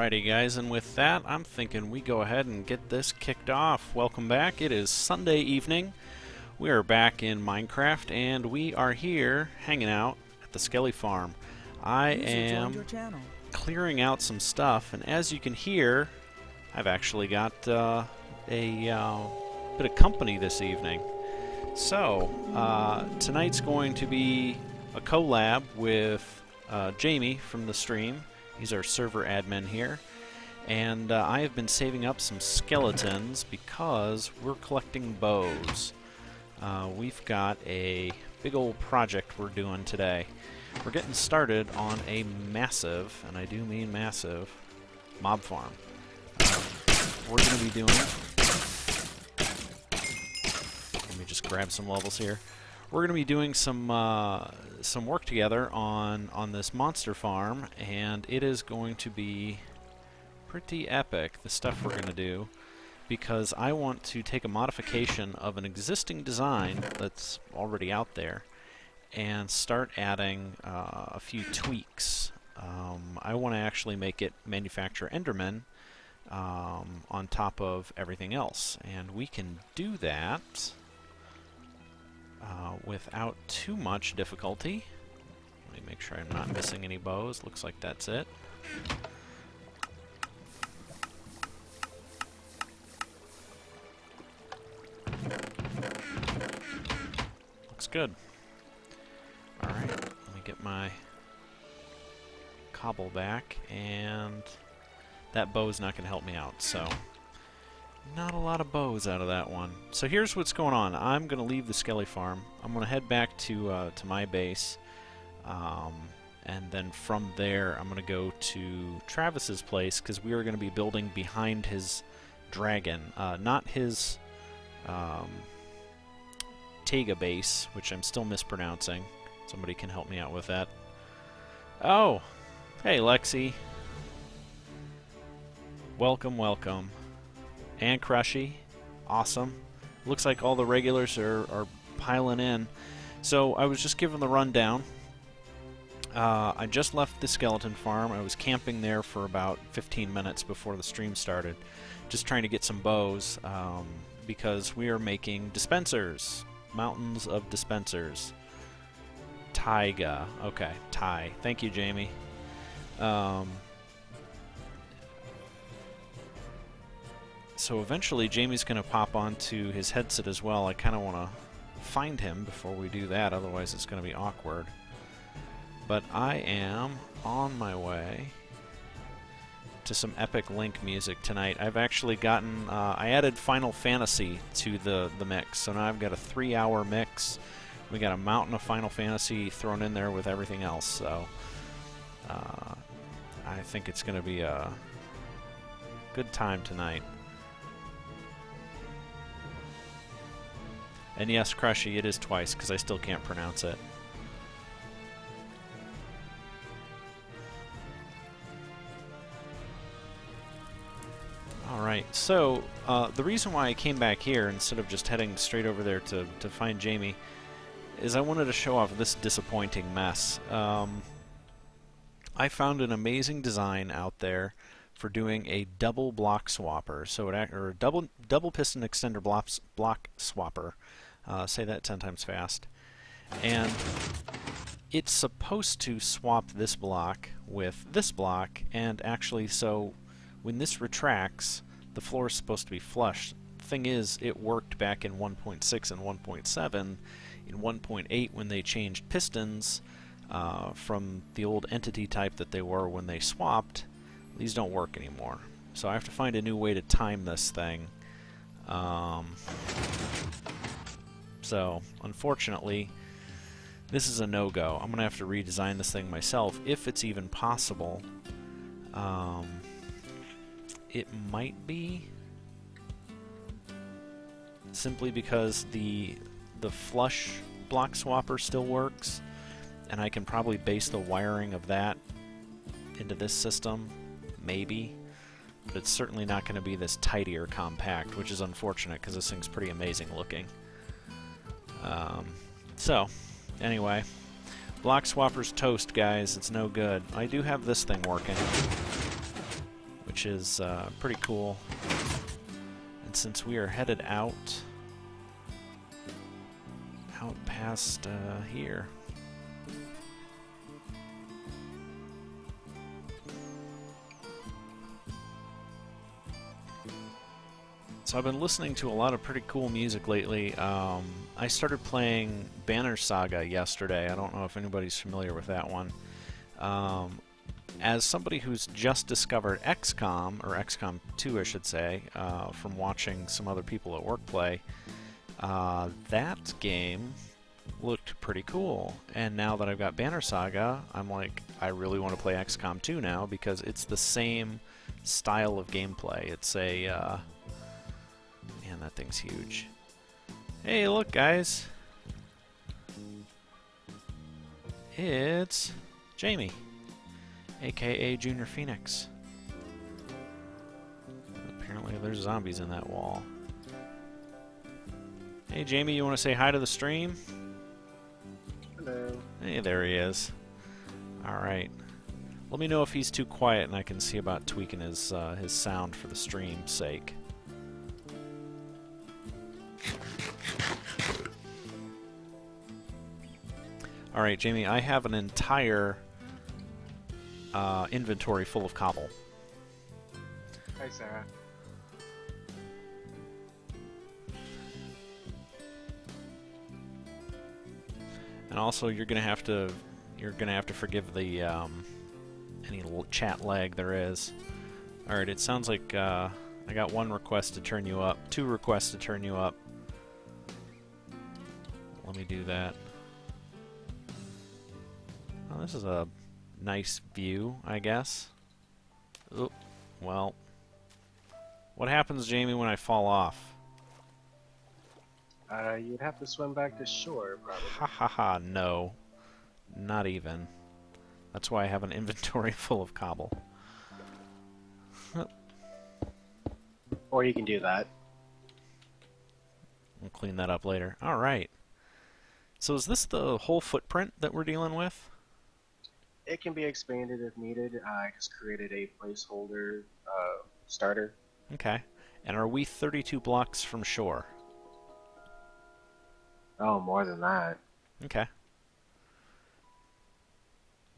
Alrighty guys, and with that, I'm thinking we go ahead and get this kicked off. Welcome back. It is Sunday evening. We are back in Minecraft, and we are here hanging out at the Skelly Farm. I am clearing out some stuff, and as you can hear, I've actually got a bit of company this evening. So, tonight's going to be a collab with Jamie from the stream. He's our server admin here. And I have been saving up some skeletons because we're collecting bows. We've got a big old project we're doing today. We're getting started on a massive, and I do mean massive, mob farm. We're going to be doing... Let me just grab some levels here. We're going to be doing some work together on this monster farm, and it is going to be pretty epic, the stuff we're going to do, because I want to take a modification of an existing design that's already out there and start adding a few tweaks. I want to actually make it manufacture Endermen on top of everything else, and we can do that without too much difficulty. Let me make sure I'm not missing any bows. Looks like that's it. Looks good. Alright, let me get my cobble back, and that bow's not going to help me out, so not a lot of bows out of that one. So here's what's going on. I'm going to leave the Skelly Farm. I'm going to head back to my base, and then from there I'm going to go to Travis's place, because we are going to be building behind his dragon. Not his Tega base, which I'm still mispronouncing. Somebody can help me out with that. Oh! Hey, Lexi. Welcome, welcome. And Crushy. Awesome. Looks like all the regulars are piling in. So I was just given the rundown. I just left the skeleton farm. I was camping there for about 15 minutes before the stream started, just trying to get some bows, because we are making dispensers. Mountains of dispensers. Taiga. Okay, Ty. Thank you, Jamie. So eventually Jamie's going to pop onto his headset as well. I kind of want to find him before we do that, otherwise it's going to be awkward. But I am on my way to some epic Link music tonight. I've actually gotten... I added Final Fantasy to the mix, so now I've got a 3-hour mix. We got a mountain of Final Fantasy thrown in there with everything else, so... I think it's going to be a good time tonight. And yes, Crushy, it is twice, because I still can't pronounce it. Alright, so the reason why I came back here instead of just heading straight over there to find Jamie is I wanted to show off this disappointing mess. I found an amazing design out there for doing a double block swapper, so or a double piston extender block swapper. Say that 10 times fast. And it's supposed to swap this block with this block, and actually, so when this retracts, the floor is supposed to be flush. Thing is, it worked back in 1.6 and 1.7. In 1.8, when they changed pistons from the old entity type that they were when they swapped, these don't work anymore. So I have to find a new way to time this thing. So, unfortunately, this is a no-go. I'm going to have to redesign this thing myself, if it's even possible. It might be, simply because the flush block swapper still works, and I can probably base the wiring of that into this system, maybe. But it's certainly not going to be this tidy or compact, which is unfortunate, because this thing's pretty amazing looking. So, anyway, block swapper's toast, guys. It's no good. I do have this thing working. which is pretty cool. And since we are headed out past here. So I've been listening to a lot of pretty cool music lately. I started playing Banner Saga yesterday. I don't know if anybody's familiar with that one. As somebody who's just discovered XCOM, or XCOM 2 I should say, from watching some other people at work play, that game looked pretty cool. And now that I've got Banner Saga, I'm like, I really want to play XCOM 2 now because it's the same style of gameplay. It's a... Man, that thing's huge. Hey, look, guys. It's Jamie, aka Junior Phoenix. Apparently there's zombies in that wall. Hey, Jamie, you want to say hi to the stream? Hello. Hey, there he is. Alright. Let me know if he's too quiet and I can see about tweaking his sound for the stream's sake. Alright, Jamie, I have an entire inventory full of cobble. Hi, Sarah. And also, you're gonna have to forgive the any chat lag there is. Alright, it sounds like I got one request to turn you up, 2 requests to turn you up. Let me do that. Oh, this is a nice view, I guess. Oh, well. What happens, Jamie, when I fall off? You'd have to swim back to shore, probably. Ha ha ha, no. Not even. That's why I have an inventory full of cobble. Or you can do that. We'll clean that up later. Alright. So is this the whole footprint that we're dealing with? It can be expanded if needed. I just created a placeholder starter. Okay. And are we 32 blocks from shore? Oh, more than that. Okay.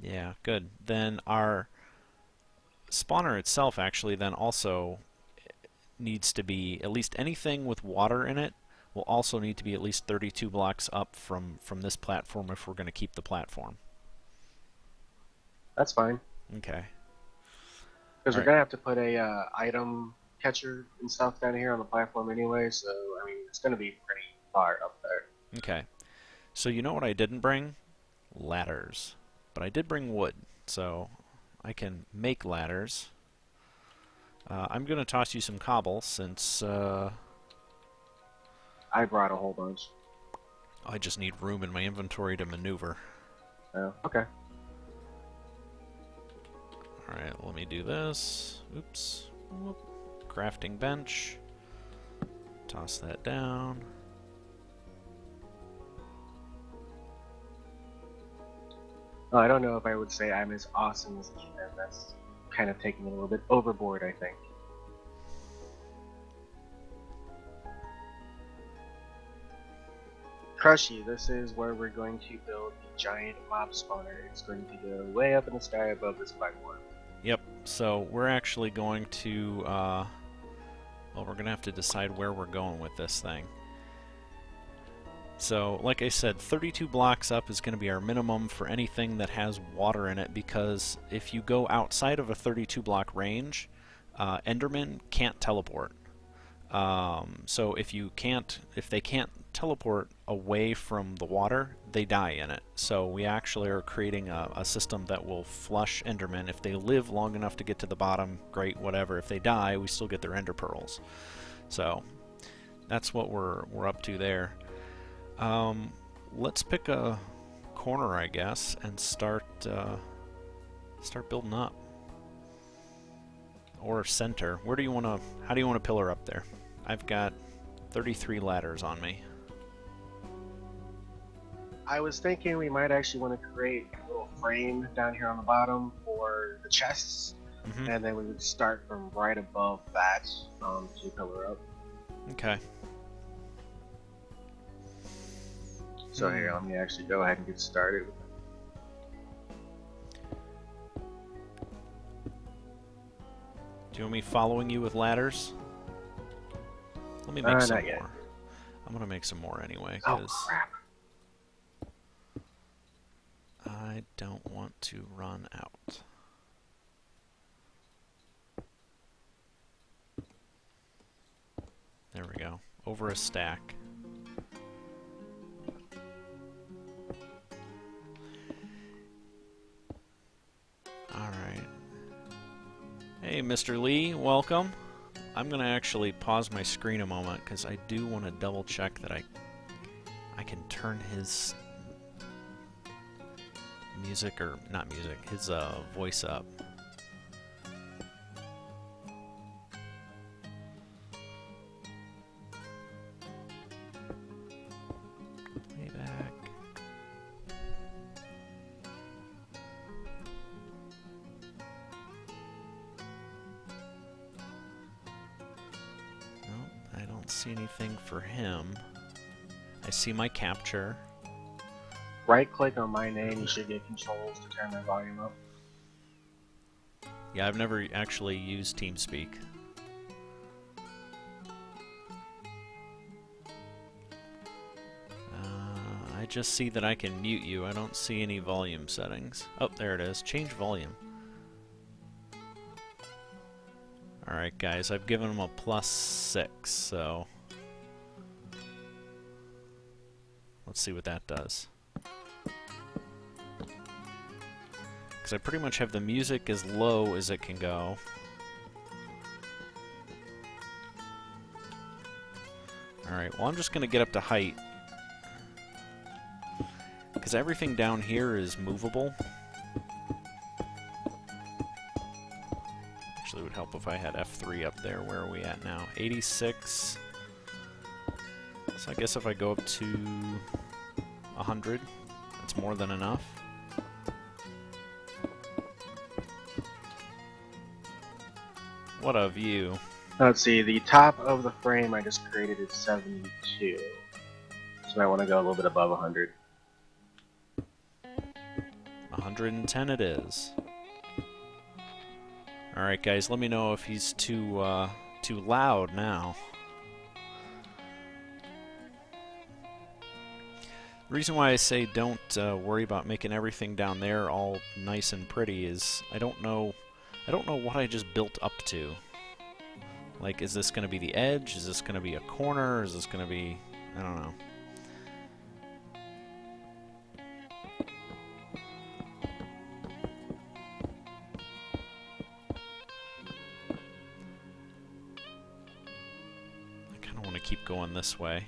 Yeah, good. Then our spawner itself actually then also needs to be, at least anything with water in it, will also need to be at least 32 blocks up from this platform if we're going to keep the platform. That's fine. Okay. Because we're going to have to put a item catcher and stuff down here on the platform anyway, so, I mean, it's going to be pretty far up there. Okay. So you know what I didn't bring? Ladders. But I did bring wood, so I can make ladders. I'm going to toss you some cobble since... I brought a whole bunch. I just need room in my inventory to maneuver. Oh, okay. Alright, let me do this. Oops. Whoop. Crafting bench. Toss that down. Well, I don't know if I would say I'm as awesome as Ethan. That's kind of taking it a little bit overboard, I think. Crushy, this is where we're going to build the giant mob spawner. It's going to go way up in the sky above this platform. Yep, so we're actually going to, well, we're going to have to decide where we're going with this thing. So, like I said, 32 blocks up is going to be our minimum for anything that has water in it, because if you go outside of a 32 block range, Endermen can't teleport. So if they can't teleport away from the water, they die in it. So we actually are creating a system that will flush Endermen. If they live long enough to get to the bottom, great, whatever. If they die, we still get their Ender Pearls. So that's what we're up to there. Let's pick a corner, I guess, and start building up. Or center. How do you want to pillar up there? I've got 33 ladders on me. I was thinking we might actually want to create a little frame down here on the bottom for the chests. and then we would start from right above that to pillar up. Okay. So here, let me actually go ahead and get started. Do you want me following you with ladders? Let me make some not more. yet. I'm gonna make some more anyway, Oh because crap! I don't want to run out. There we go. Over a stack. Alright. Hey, Mr. Lee, welcome. I'm gonna actually pause my screen a moment because I do want to double check that I can turn his music, or not music, his voice up. Way back. I don't see anything for him. I see my capture. Right click on my name, you should get controls to turn my volume up. Yeah, I've never actually used TeamSpeak. I just see that I can mute you. I don't see any volume settings. Oh, there it is. Change volume. Alright guys, I've given him a +6, so let's see what that does. Because I pretty much have the music as low as it can go. Alright, well I'm just going to get up to height. Because everything down here is movable. Actually, it would help if I had F3 up there. Where are we at now? 86. So I guess if I go up to 100, that's more than enough. What a view. Let's see, the top of the frame I just created is 72. So I want to go a little bit above 100. 110 it is. Alright guys, let me know if he's too loud now. The reason why I say don't worry about making everything down there all nice and pretty is I don't know what I just built up to. Like, is this going to be the edge? Is this going to be a corner? Is this going to be... I don't know. I kind of want to keep going this way.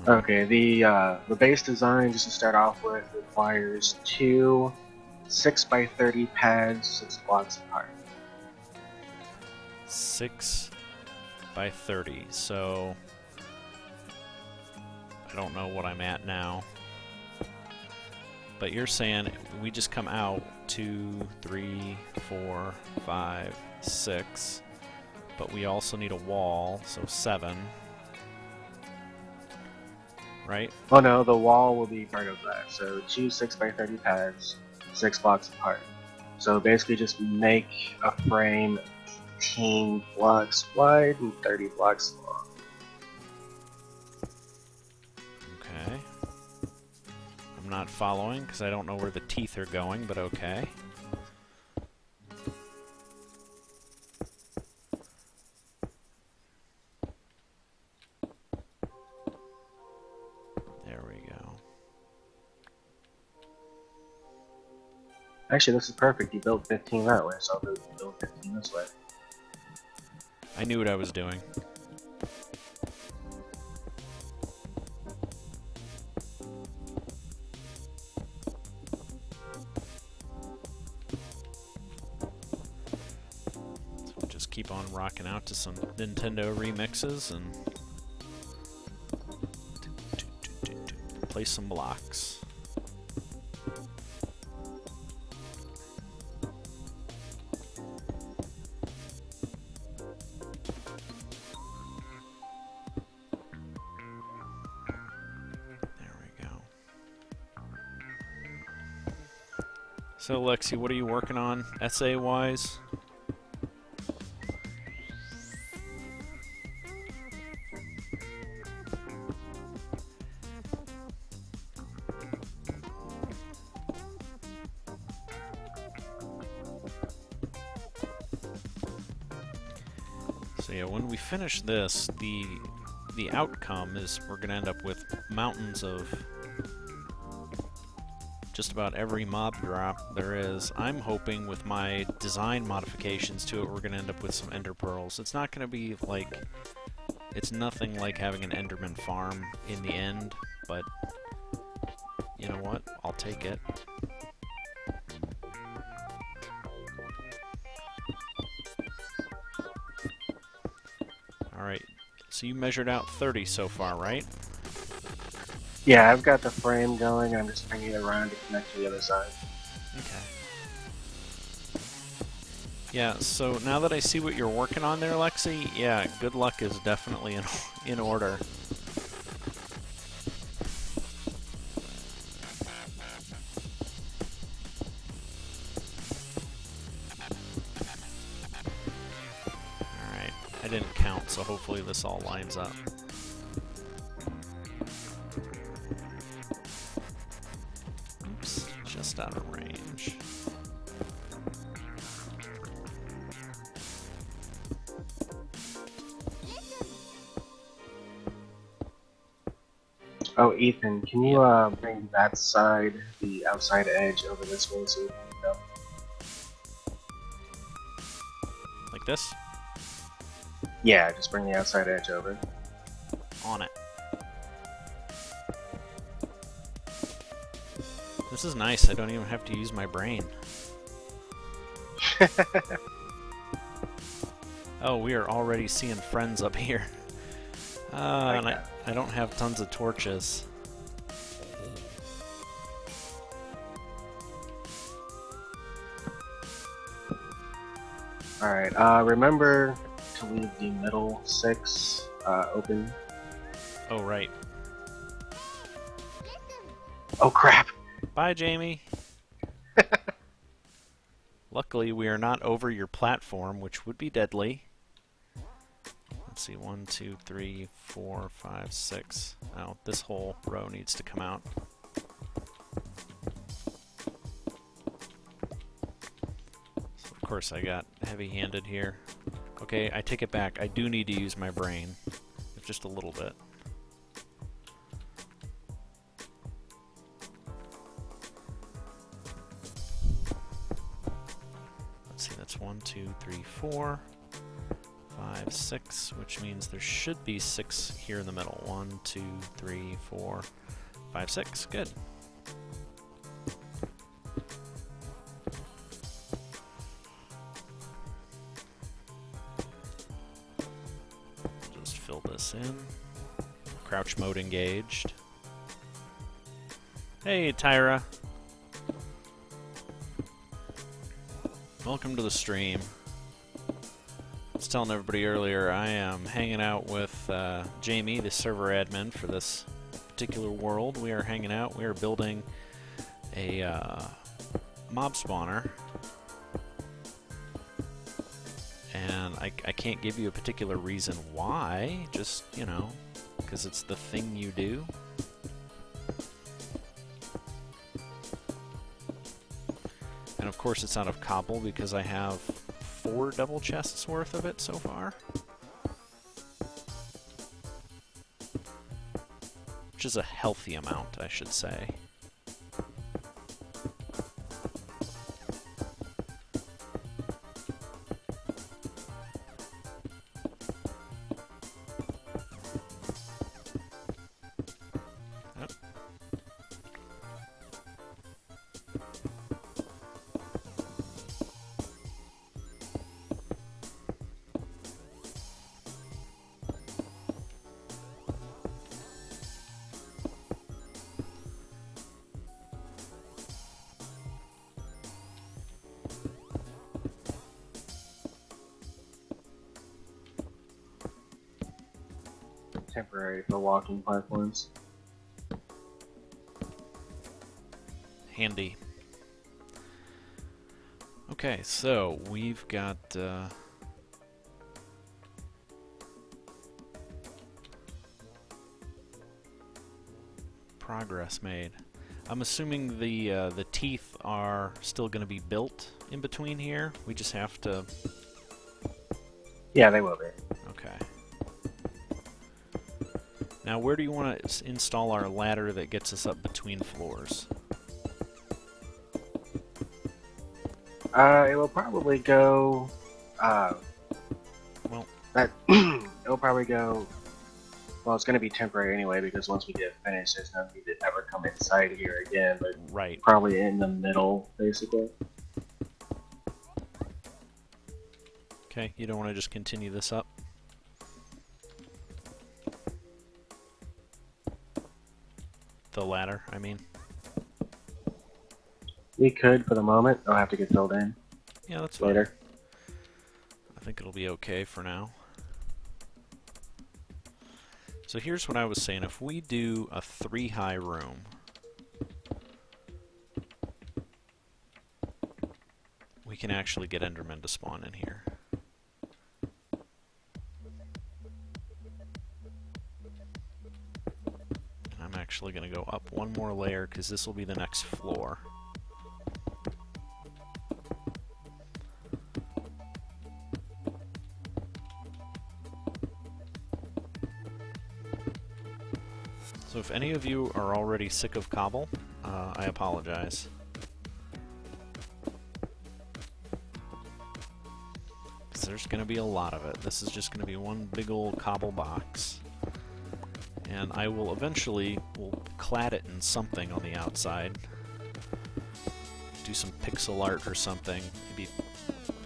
Okay, the base design, just to start off with, requires 2 6x30 pads, 6 blocks apart. 6 by 30, so I don't know what I'm at now. But you're saying we just come out 2, 3, 4, 5, 6, but we also need a wall, so 7. Right? Oh no, the wall will be part of that. So 2 6x30 pads, 6 blocks apart. So basically just make a frame 15 blocks wide and 30 blocks long. Okay. I'm not following because I don't know where the teeth are going, but okay. There we go. Actually, this is perfect. You built 15 that way, so I'll build 15 this way. I knew what I was doing. So we'll just keep on rocking out to some Nintendo remixes and place some blocks. So, Lexi, what are you working on, essay-wise? So yeah, when we finish this, the outcome is we're going to end up with mountains of just about every mob drop there is. I'm hoping with my design modifications to it, we're going to end up with some ender pearls. It's not going to be like, it's nothing like having an enderman farm in the end, but you know what? I'll take it. Alright, so you measured out 30 so far, right? Yeah, I've got the frame going. I'm just bringing it around to connect to the other side. Okay. Yeah, so now that I see what you're working on there, Lexi, yeah, good luck is definitely in order. Alright, I didn't count, so hopefully this all lines up. Oops, just out of range. Oh, Ethan, can you bring that side, the outside edge, over this way so we can go? Like this? Yeah, just bring the outside edge over. On it. This is nice, I don't even have to use my brain. Oh, we are already seeing friends up here. And I don't have tons of torches. Alright, remember to leave the middle 6 open. Oh, right. Oh crap! Bye, Jamie. Luckily, we are not over your platform, which would be deadly. Let's see, 1, 2, 3, 4, 5, 6. Oh, this whole row needs to come out. So of course, I got heavy-handed here. Okay, I take it back. I do need to use my brain. Just a little bit. Let's see, that's 1, 2, 3, 4. 5, 6, which means there should be 6 here in the middle. 1, 2, 3, 4, 5, 6. Good. Just fill this in. Crouch mode engaged. Hey, Tyra. Welcome to the stream. I was telling everybody earlier, I am hanging out with Jamie, the server admin for this particular world. We are hanging out. We are building a mob spawner. And I can't give you a particular reason why, just, you know, because it's the thing you do. And of course it's out of cobble because I have 4 double chests worth of it so far. Which is a healthy amount, I should say. Yep. Temporary for walking platforms. Handy. Okay, so we've got progress made. I'm assuming the teeth are still going to be built in between here. We just have to. Yeah, they will be. Okay. Now, where do you want to install our ladder that gets us up between floors? It will probably go. Well, that it will probably go. Well, it's going to be temporary anyway because once we get finished, there's no need to ever come inside here again. But right. probably in the middle, basically. Okay, you don't want to just continue this up? The ladder, I mean. We could for the moment. It'll have to get filled in. Yeah, that's fine. Later. I think it'll be okay for now. So here's what I was saying. If we do a 3-high room, we can actually get Endermen to spawn in here. And I'm actually going to go up one more layer because this will be the next floor. So if any of you are already sick of cobble, I apologize. Because there's going to be a lot of it. This is just going to be one big old cobble box. And I will eventually clad it in something on the outside. Do some pixel art or something. Maybe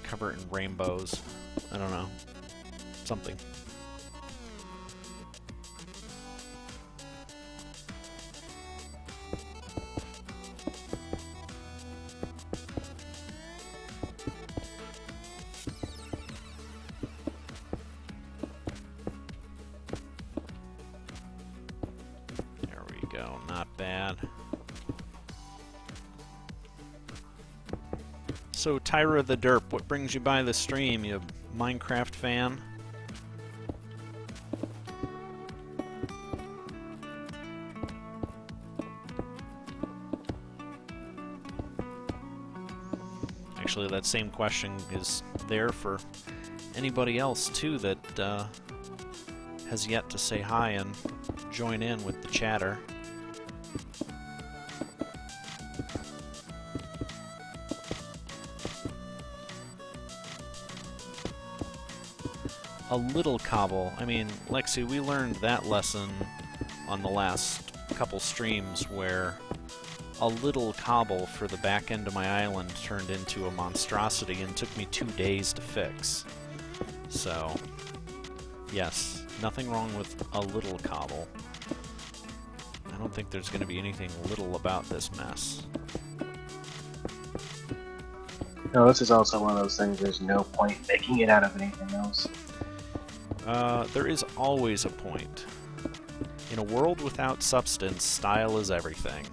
cover it in rainbows. I don't know. Something. Not bad. So, Tyra the Derp, what brings you by the stream, you Minecraft fan? Actually, that same question is there for anybody else, too, that has yet to say hi and join in with the chatter. A little cobble. I mean, Lexi, we learned that lesson on the last couple streams where a little cobble for the back end of my island turned into a monstrosity and took me 2 days to fix. So, yes, nothing wrong with a little cobble. I don't think there's going to be anything little about this mess. No, this is also one of those things, there's no point making it out of anything else. There is always a point. In a world without substance, style is everything.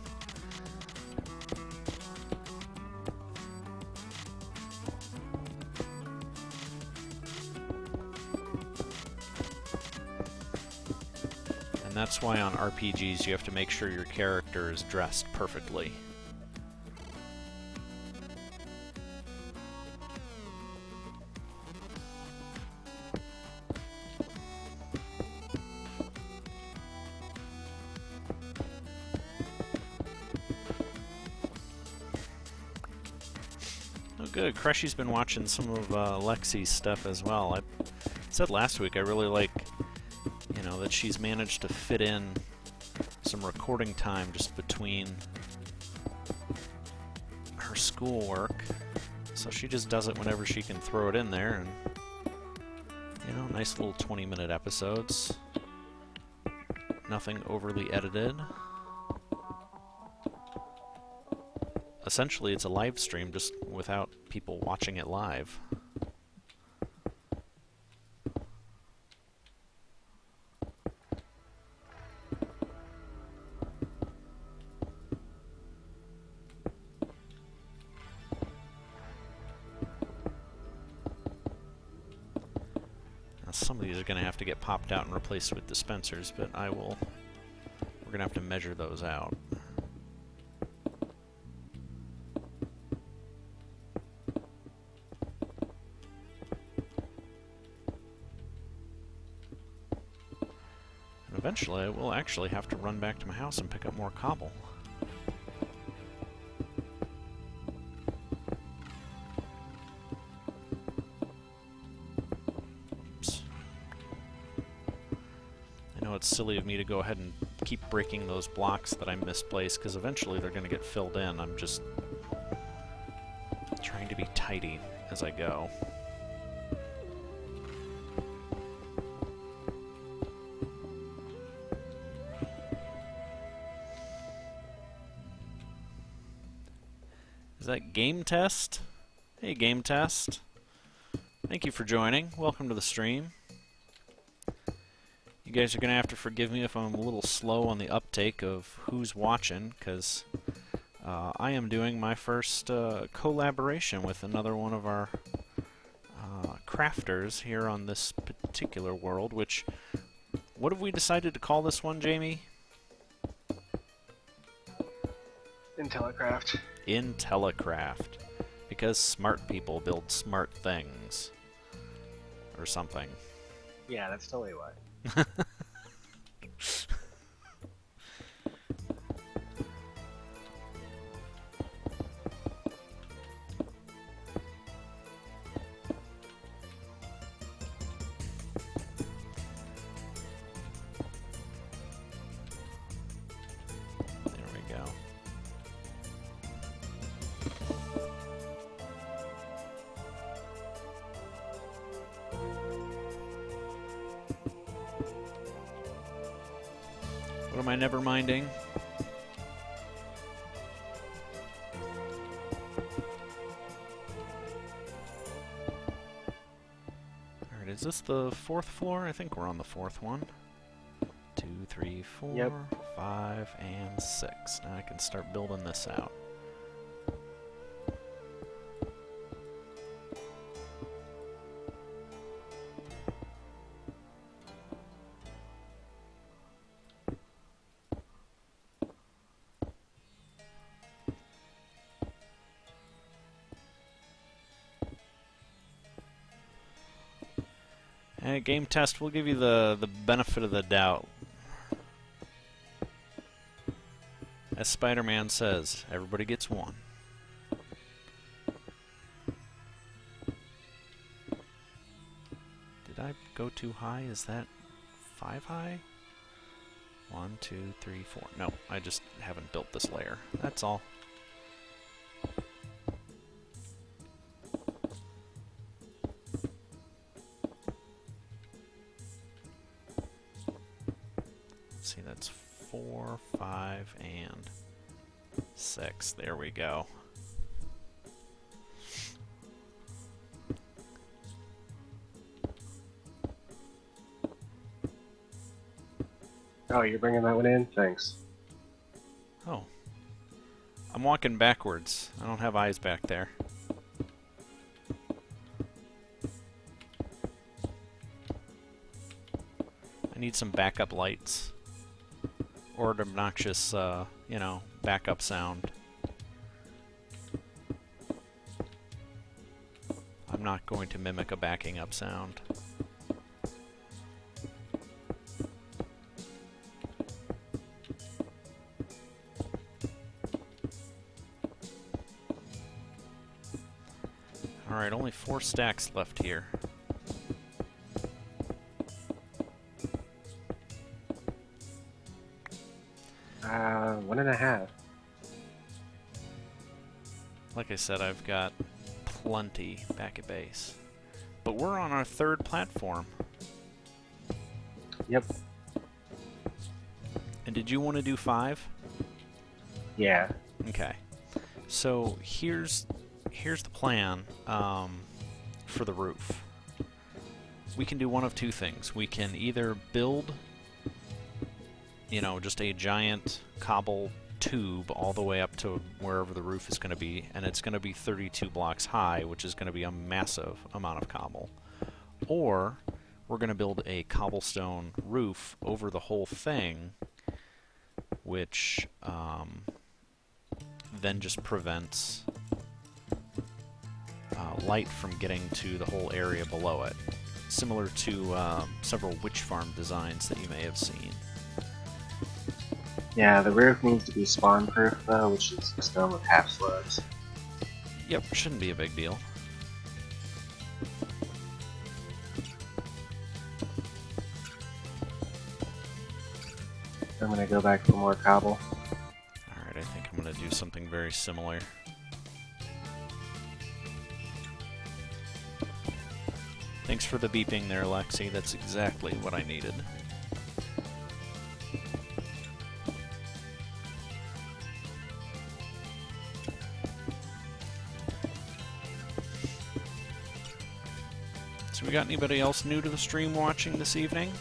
And that's why on RPGs you have to make sure your character is dressed perfectly. Good. Crushy's been watching some of Lexi's stuff as well. I said last week I really like, you know, that she's managed to fit in some recording time just between her schoolwork. So she just does it whenever she can throw it in there, and, you know, nice little 20-minute episodes. Nothing overly edited. Essentially, it's a live stream, just without people watching it live. Some of these are going to have to get popped out and replaced with dispensers, but we're going to have to measure those out. And eventually I will actually have to run back to my house and pick up more cobble. It's silly of me to go ahead and keep breaking those blocks that I misplaced, because eventually they're going to get filled in. I'm just trying to be tidy as I go. Is that Game Test? Hey, Game Test. Thank you for joining. Welcome to the stream. You guys are going to have to forgive me if I'm a little slow on the uptake of who's watching, because I am doing my first collaboration with another one of our crafters here on this particular world, which... What have we decided to call this one, Jamie? EthanTheCraft. EthanTheCraft. Because smart people build smart things. Or something. Yeah, that's totally why. There we go. What am I never minding? Alright, is this the 4th floor? I think we're on the 4th one. 2, 3, 4, Yep. 5, and 6. Now I can start building this out. Game Test, we'll give you the benefit of the doubt. As Spider-Man says, everybody gets one. Did I go too high? Is that 5 high? 1, 2, 3, 4. No, I just haven't built this layer. That's all. See, that's 4, 5, and 6. There we go. Oh, you're bringing that one in? Thanks. Oh. I'm walking backwards. I don't have eyes back there. I need some backup lights. Or an obnoxious, you know, backup sound. I'm not going to mimic a backing up sound. Alright, only 4 stacks left here. One and a half. Like I said, I've got plenty back at base. But we're on our 3rd platform. Yep. And did you want to do 5? Yeah. Okay. So here's the plan for the roof. We can do one of 2 things. We can either build, you know, just a giant cobble tube all the way up to wherever the roof is going to be, and it's going to be 32 blocks high, which is going to be a massive amount of cobble. Or we're going to build a cobblestone roof over the whole thing, which then just prevents light from getting to the whole area below it, similar to several witch farm designs that you may have seen. Yeah, the roof needs to be spawn-proof though, which is stone with half slabs. Yep, shouldn't be a big deal. I'm gonna go back for more cobble. Alright, I think I'm going to do something very similar. Thanks for the beeping there, Lexi. That's exactly what I needed. So we got anybody else new to the stream watching this evening?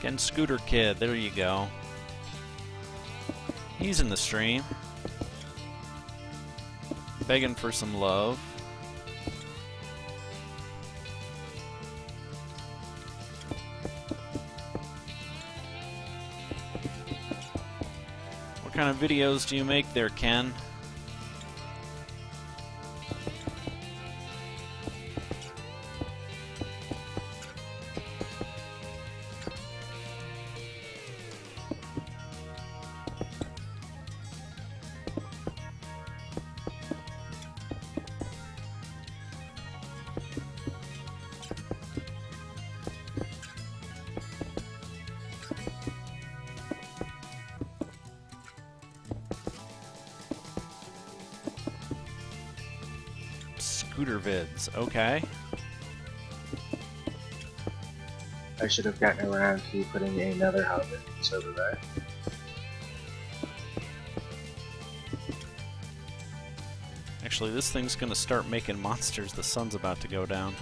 Again, Scooter Kid, there you go. He's in the stream. Begging for some love. What kind of videos do you make there, Ken? Scooter vids, okay. I should have gotten around to putting another hub in over there. Actually, this thing's gonna start making monsters. The sun's about to go down.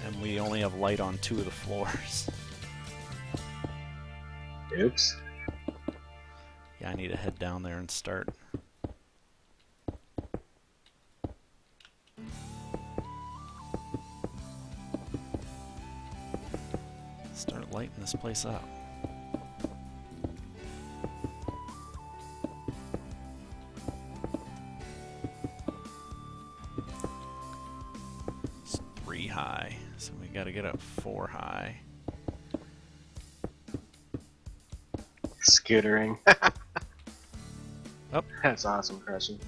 And we only have light on 2 of the floors. Oops. Yeah, I need to head down there and start. Start lighting this place up. It's 3 high, so we gotta get up 4 high. Scootering. Oh. That's awesome, Crushy.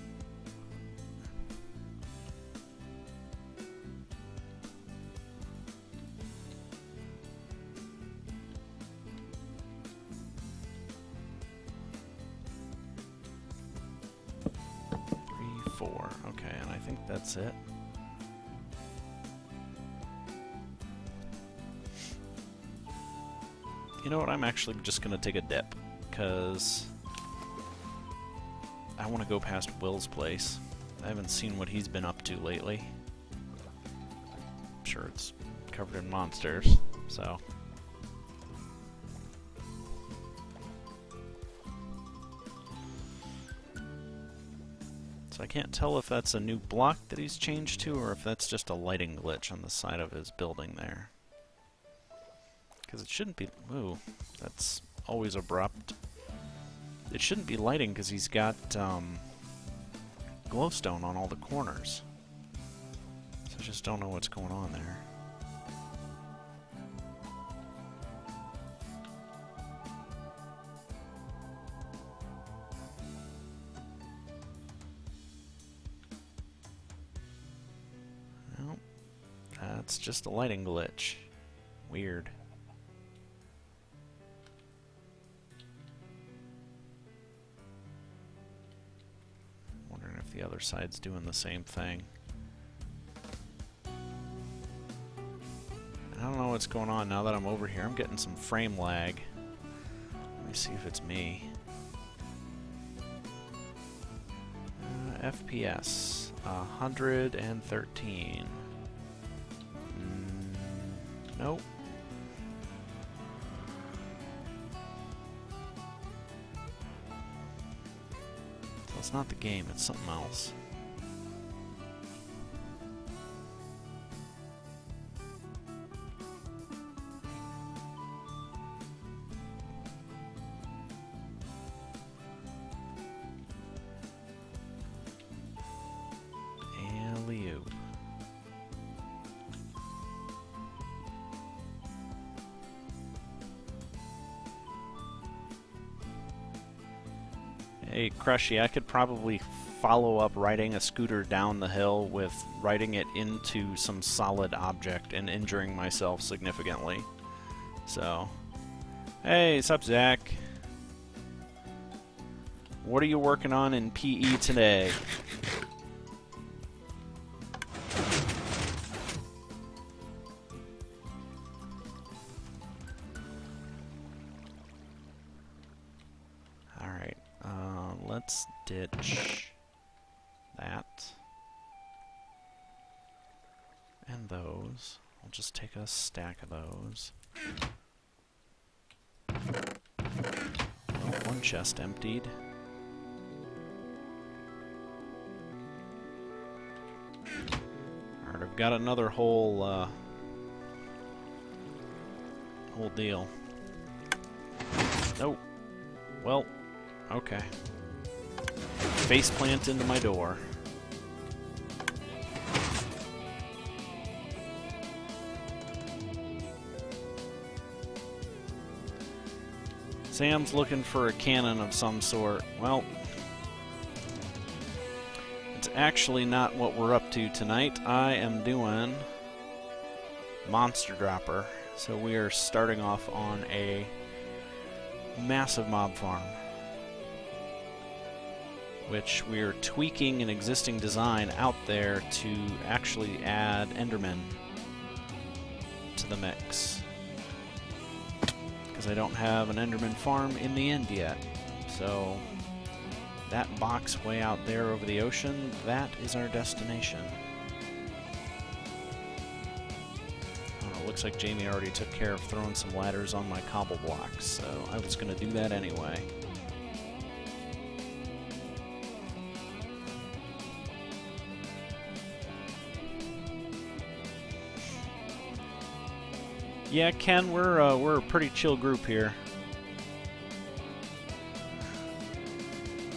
Okay, and I think that's it. You know what, I'm actually just gonna take a dip, because I want to go past Will's place. I haven't seen what he's been up to lately. I'm sure it's covered in monsters, so... So I can't tell if that's a new block that he's changed to, or if that's just a lighting glitch on the side of his building there. Because it shouldn't be... Ooh, that's always abrupt. It shouldn't be lighting because he's got glowstone on all the corners. So I just don't know what's going on there. Well, that's just a lighting glitch. Weird. Wondering if the other side's doing the same thing. I don't know what's going on now that I'm over here. I'm getting some frame lag. Let me see if it's me. FPS 113. Nope. it's not the game, it's something else. Alley-oop. Hey, Crushy, I could probably follow up riding a scooter down the hill with riding it into some solid object and injuring myself significantly. So, hey, what's up, Zach? What are you working on in PE today? Alright, let's ditch that. And those. I'll just take a stack of those. Oh, one chest emptied. Alright, I've got another whole deal. Nope. Well, okay. Faceplant into my door. Sam's looking for a cannon of some sort. Well, it's actually not what we're up to tonight. I am doing Monster Dropper. So we are starting off on a massive mob farm, which we are tweaking an existing design out there to actually add Endermen to the mix. Because I don't have an Enderman farm in the end yet. So that box way out there over the ocean, that is our destination. Oh, looks like Jamie already took care of throwing some ladders on my cobble blocks, so I was going to do that anyway. Yeah, Ken, we're a pretty chill group here.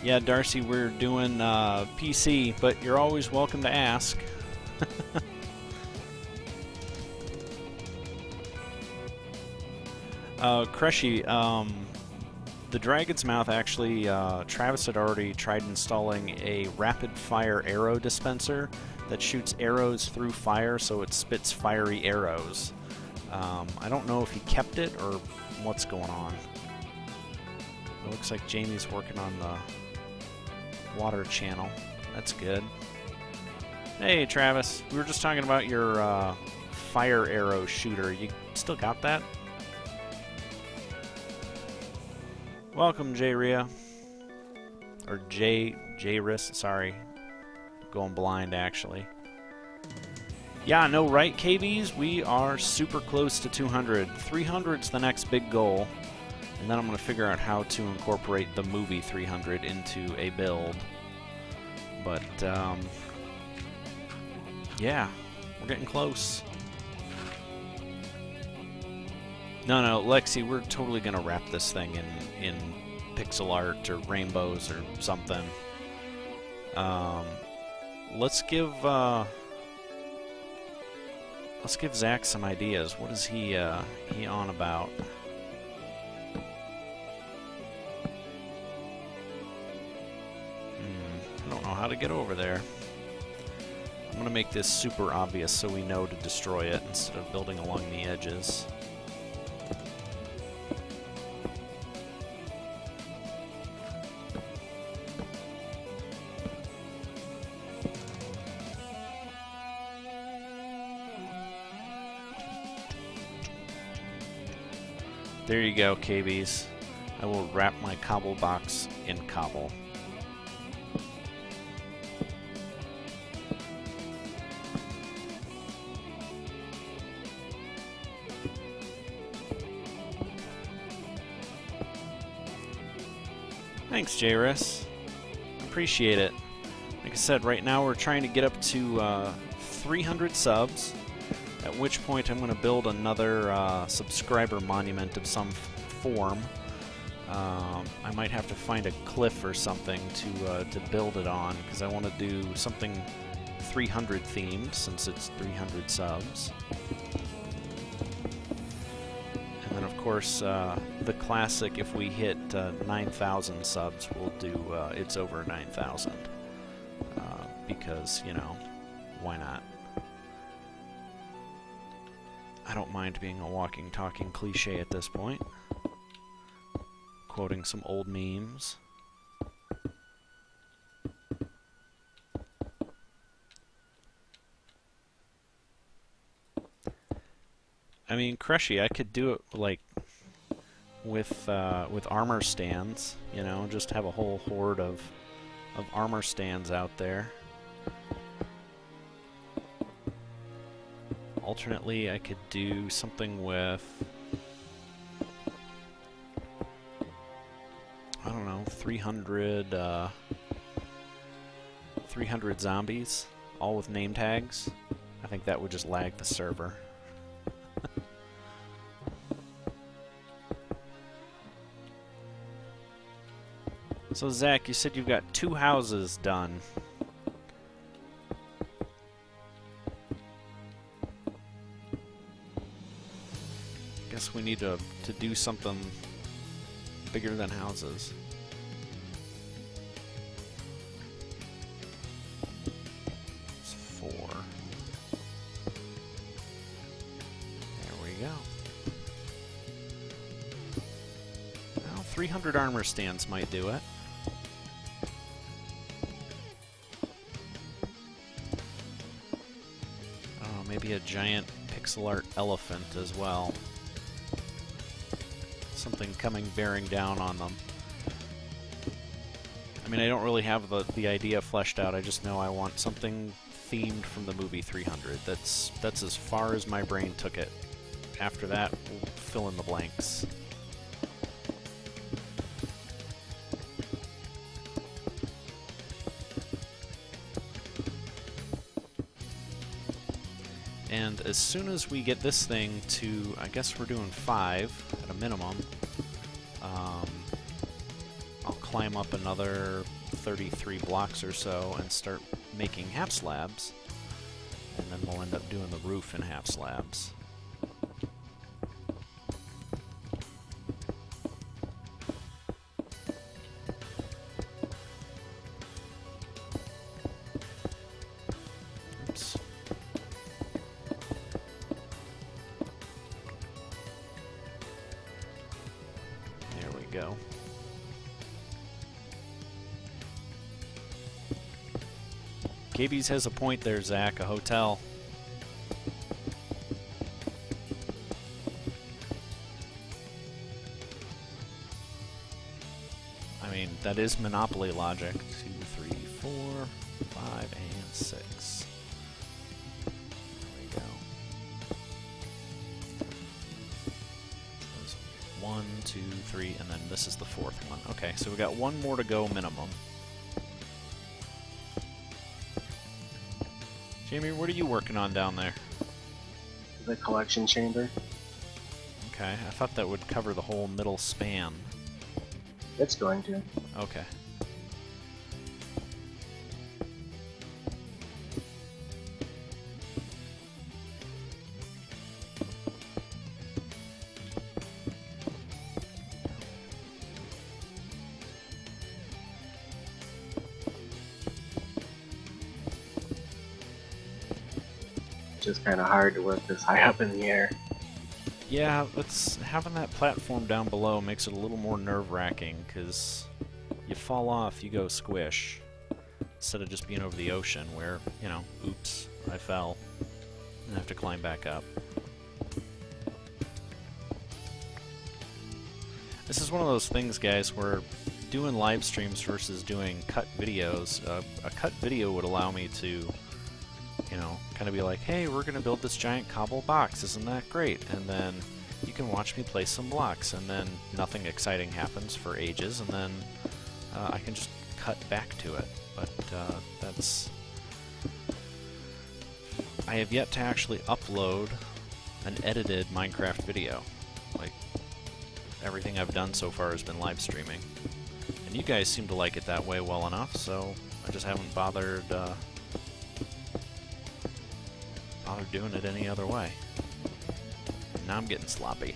Yeah, Darcy, we're doing PC, but you're always welcome to ask. Crushy, the Dragon's Mouth actually, Travis had already tried installing a rapid-fire arrow dispenser that shoots arrows through fire, so it spits fiery arrows. I don't know if he kept it or what's going on. It looks like Jamie's working on the water channel. That's good. Hey, Travis. We were just talking about your fire arrow shooter. You still got that? Welcome, J-Ria. Or J-Ris, sorry. Going blind, actually. Yeah, no, right, KBs? We are super close to 200. 300's the next big goal. And then I'm going to figure out how to incorporate the movie 300 into a build. But, yeah, we're getting close. No, Lexi, we're totally going to wrap this thing in pixel art or rainbows or something. Let's give Zach some ideas. What is he on about? I don't know how to get over there. I'm going to make this super obvious so we know to destroy it instead of building along the edges. There you go, KBs. I will wrap my cobble box in cobble. Thanks, J-Ris. appreciate it. Like I said, right now we're trying to get up to 300 subs, at which point I'm going to build another subscriber monument of some form. I might have to find a cliff or something to build it on, because I want to do something 300 themed, since it's 300 subs. And then, of course, the classic, if we hit 9,000 subs, we'll do It's Over 9,000. Because, you know, why not? I don't mind being a walking, talking cliche at this point. Quoting some old memes. I mean, Crushy, I could do it like with armor stands, you know, just have a whole horde of armor stands out there. Alternately, I could do something with, I don't know, 300 zombies, all with name tags. I think that would just lag the server. So Zach, you said you've got 2 houses done. Guess we need to do something bigger than houses. It's 4. There we go. Well, 300 armor stands might do it. Oh, maybe a giant pixel art elephant as well. Something coming bearing down on them. I mean, I don't really have the idea fleshed out. I just know I want something themed from the movie 300. That's as far as my brain took it. After that, we'll fill in the blanks. And as soon as we get this thing to, I guess we're doing 5 at a minimum, I'll climb up another 33 blocks or so and start making half slabs, and then we'll end up doing the roof in half slabs. Oops. There we go. Gabies has a point there, Zach. A hotel. I mean, that is Monopoly logic. 2, 3, 4, 5, and 6. There we go. There's 1, 2, 3, and then this is the 4th one. Okay, so we got 1 more to go minimum. Jamie, what are you working on down there? The collection chamber. Okay, I thought that would cover the whole middle span. It's going to. Okay. Just kind of hard to work this high up in the air. Yeah, having that platform down below makes it a little more nerve-wracking, because you fall off, you go squish, instead of just being over the ocean where, you know, oops, I fell, and I have to climb back up. This is one of those things, guys, where doing live streams versus doing cut videos, a cut video would allow me to, you know, kind of be like, hey, we're going to build this giant cobble box, isn't that great? And then you can watch me place some blocks, and then nothing exciting happens for ages, and then I can just cut back to it, but that's... I have yet to actually upload an edited Minecraft video. Like, everything I've done so far has been live streaming. And you guys seem to like it that way well enough, so I just haven't bothered doing it any other way. And now I'm getting sloppy.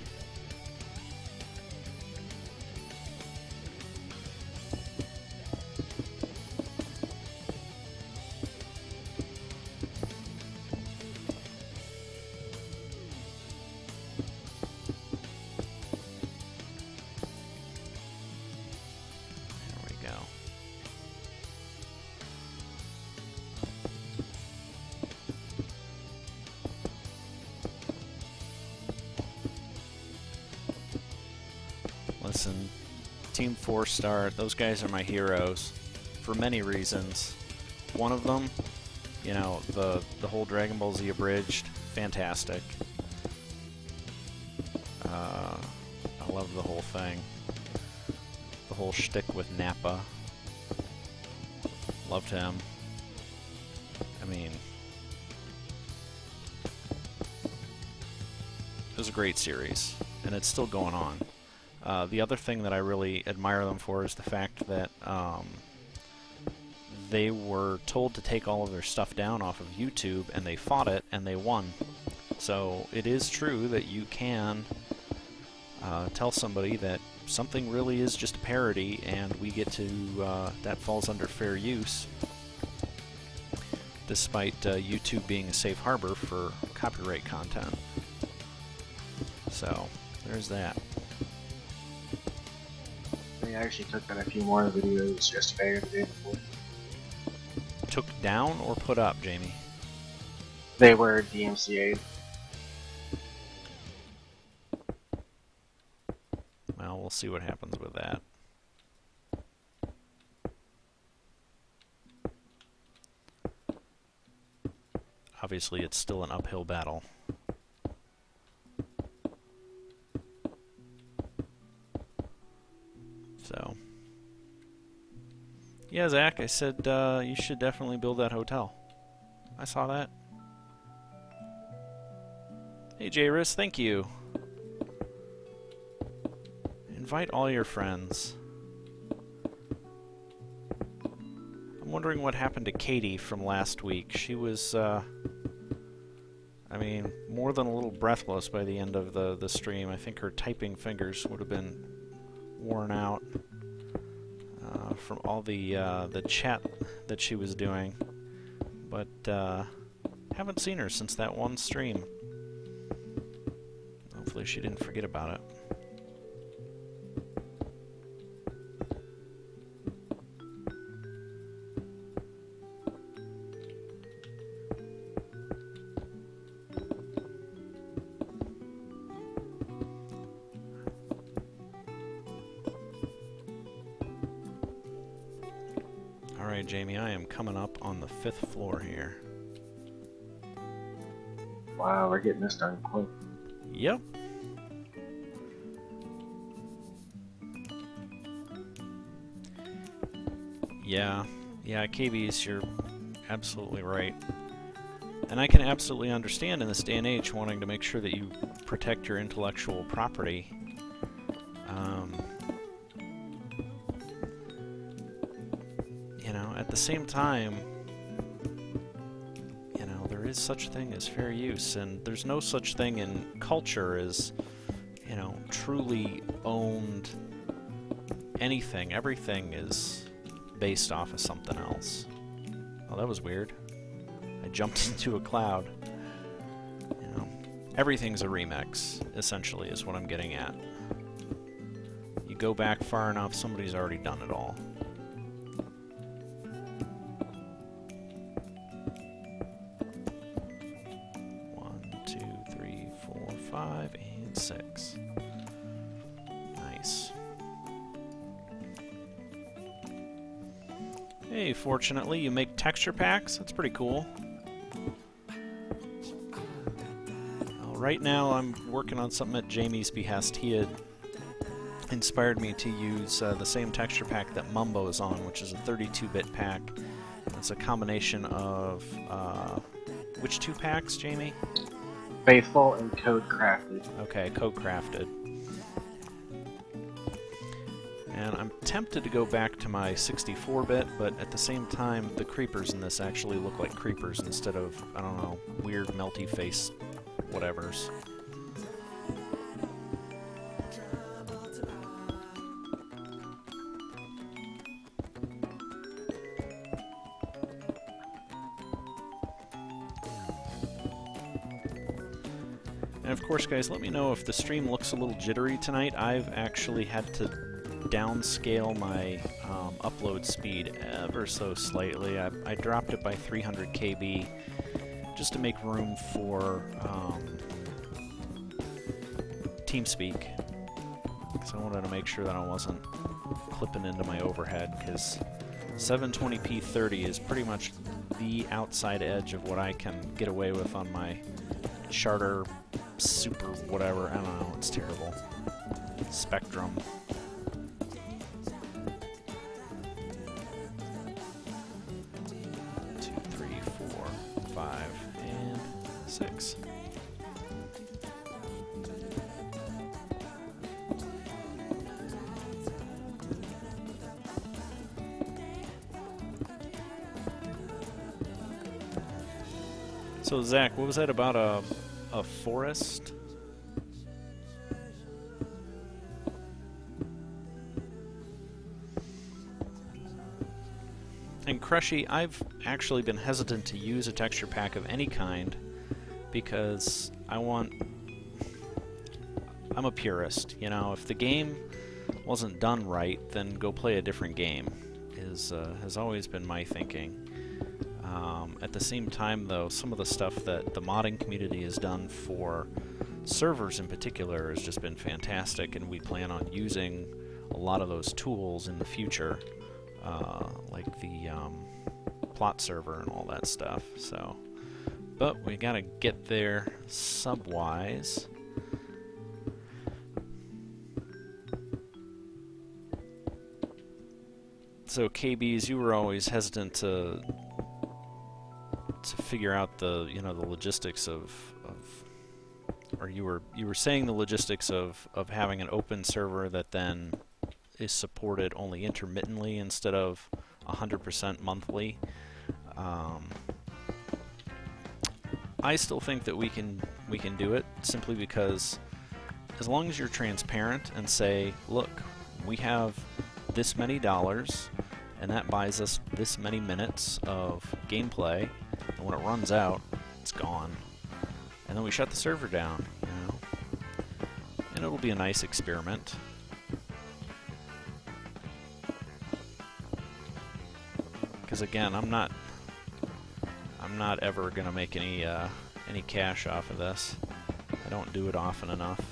Listen, Team 4-Star, those guys are my heroes for many reasons. One of them, you know, the whole Dragon Ball Z abridged, fantastic. I love the whole thing. The whole shtick with Nappa. Loved him. I mean, it was a great series, and it's still going on. The other thing that I really admire them for is the fact that they were told to take all of their stuff down off of YouTube, and they fought it, and they won. So it is true that you can tell somebody that something really is just a parody, and we get to, that falls under fair use, despite YouTube being a safe harbor for copyright content. So, there's that. They actually took down a few more videos yesterday or the day before. Took down or put up, Jamie? They were DMCA'd. Well, we'll see what happens with that. Obviously, it's still an uphill battle. So, yeah, Zach, I said you should definitely build that hotel. I saw that. Hey, J-Riz, thank you. Invite all your friends. I'm wondering what happened to Katie from last week. She was, I mean, more than a little breathless by the end of the stream. I think her typing fingers would have been worn out from all the chat that she was doing. But haven't seen her since that one stream. Hopefully she didn't forget about it. Alright, Jamie, I am coming up on the 5th floor here. Wow, we're getting this done quick. Yep. Yeah, KBs, you're absolutely right. And I can absolutely understand in this day and age wanting to make sure that you protect your intellectual property. You know, at the same time, you know, there is such a thing as fair use, and there's no such thing in culture as, you know, truly owned anything. Everything is based off of something else. Oh, that was weird. I jumped into a cloud. You know, everything's a remix, essentially, is what I'm getting at. You go back far enough, somebody's already done it all. One, two, three, 4, 5, and 6. Nice. Hey, fortunately, you make texture packs. That's pretty cool. Well, right now, I'm working on something at Jamie's behest. He had inspired me to use the same texture pack that Mumbo is on, which is a 32-bit pack. It's a combination of which two packs, Jamie? Faithful and Code Crafted. Okay, Code Crafted. And I'm tempted to go back to my 64-bit, but at the same time, the creepers in this actually look like creepers instead of, I don't know, weird melty face whatevers. And of course, guys, let me know if the stream looks a little jittery tonight. I've actually had to downscale my upload speed ever so slightly. I dropped it by 300 KB just to make room for TeamSpeak, because I wanted to make sure that I wasn't clipping into my overhead, because 720p 30 is pretty much the outside edge of what I can get away with on my Charter Super whatever. I don't know, it's terrible. Spectrum. 2, 3, 4, 5, and 6. So Zach, what was that about a forest? And Crushy, I've actually been hesitant to use a texture pack of any kind because I'm a purist, you know. If the game wasn't done right, then go play a different game has always been my thinking. At the same time, though, some of the stuff that the modding community has done for servers in particular has just been fantastic, and we plan on using a lot of those tools in the future, like the plot server and all that stuff. So, but we gotta get there sub-wise. So KBs, you were always hesitant to figure out the logistics of or you were saying the logistics of having an open server that then is supported only intermittently instead of 100% monthly. I still think that we can do it, simply because as long as you're transparent and say, look, we have this many dollars and that buys us this many minutes of gameplay, and when it runs out, it's gone. And then we shut the server down, you know. And it'll be a nice experiment. Because again, I'm not ever gonna make any cash off of this. I don't do it often enough.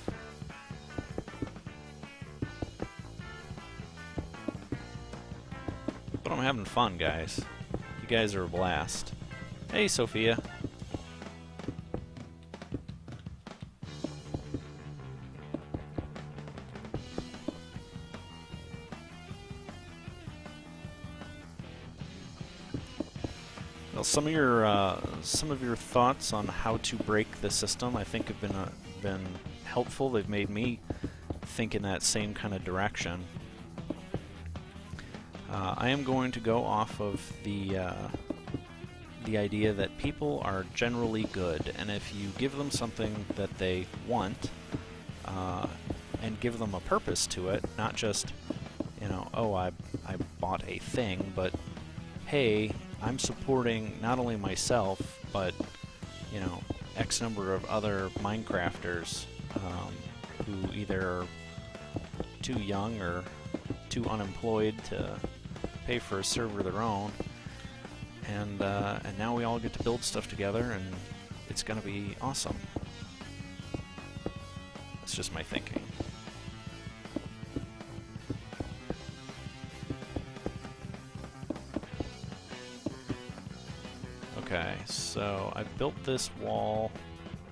But I'm having fun, guys. You guys are a blast. Hey, Sophia. Well, some of your thoughts on how to break the system, I think, have been helpful. They've made me think in that same kind of direction. I am going to go off of the idea that people are generally good, and if you give them something that they want, and give them a purpose to it, not just, oh, I bought a thing, but hey, I'm supporting not only myself, but, X number of other Minecrafters who either are too young or too unemployed to pay for a server of their own, and now we all get to build stuff together, and it's gonna be awesome. That's just my thinking. Okay, so I built this wall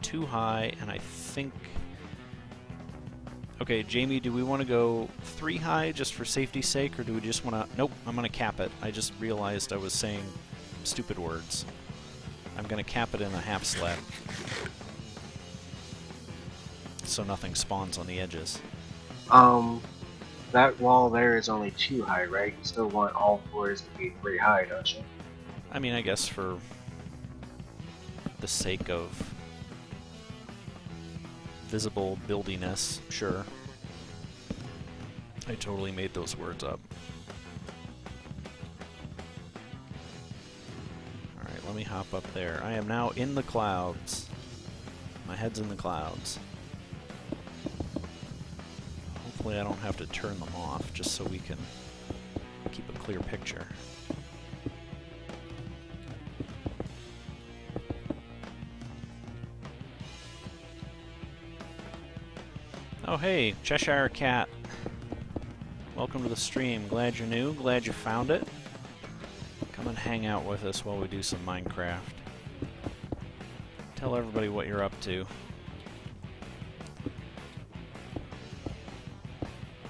too high, and I think Okay, Jamie, do we want to go 3 high just for safety's sake, or do we just want to... Nope, I'm going to cap it. I just realized I was saying stupid words. I'm going to cap it in a half slab, so nothing spawns on the edges. That wall there is only 2 high, right? You still want all floors to be 3 high, don't you? I mean, I guess for the sake of visible buildiness, sure. I totally made those words up. Alright, let me hop up there. I am now in the clouds. My head's in the clouds. Hopefully I don't have to turn them off, just so we can keep a clear picture. Oh hey, Cheshire Cat. Welcome to the stream. Glad you're new, glad you found it. Come and hang out with us while we do some Minecraft. Tell everybody what you're up to.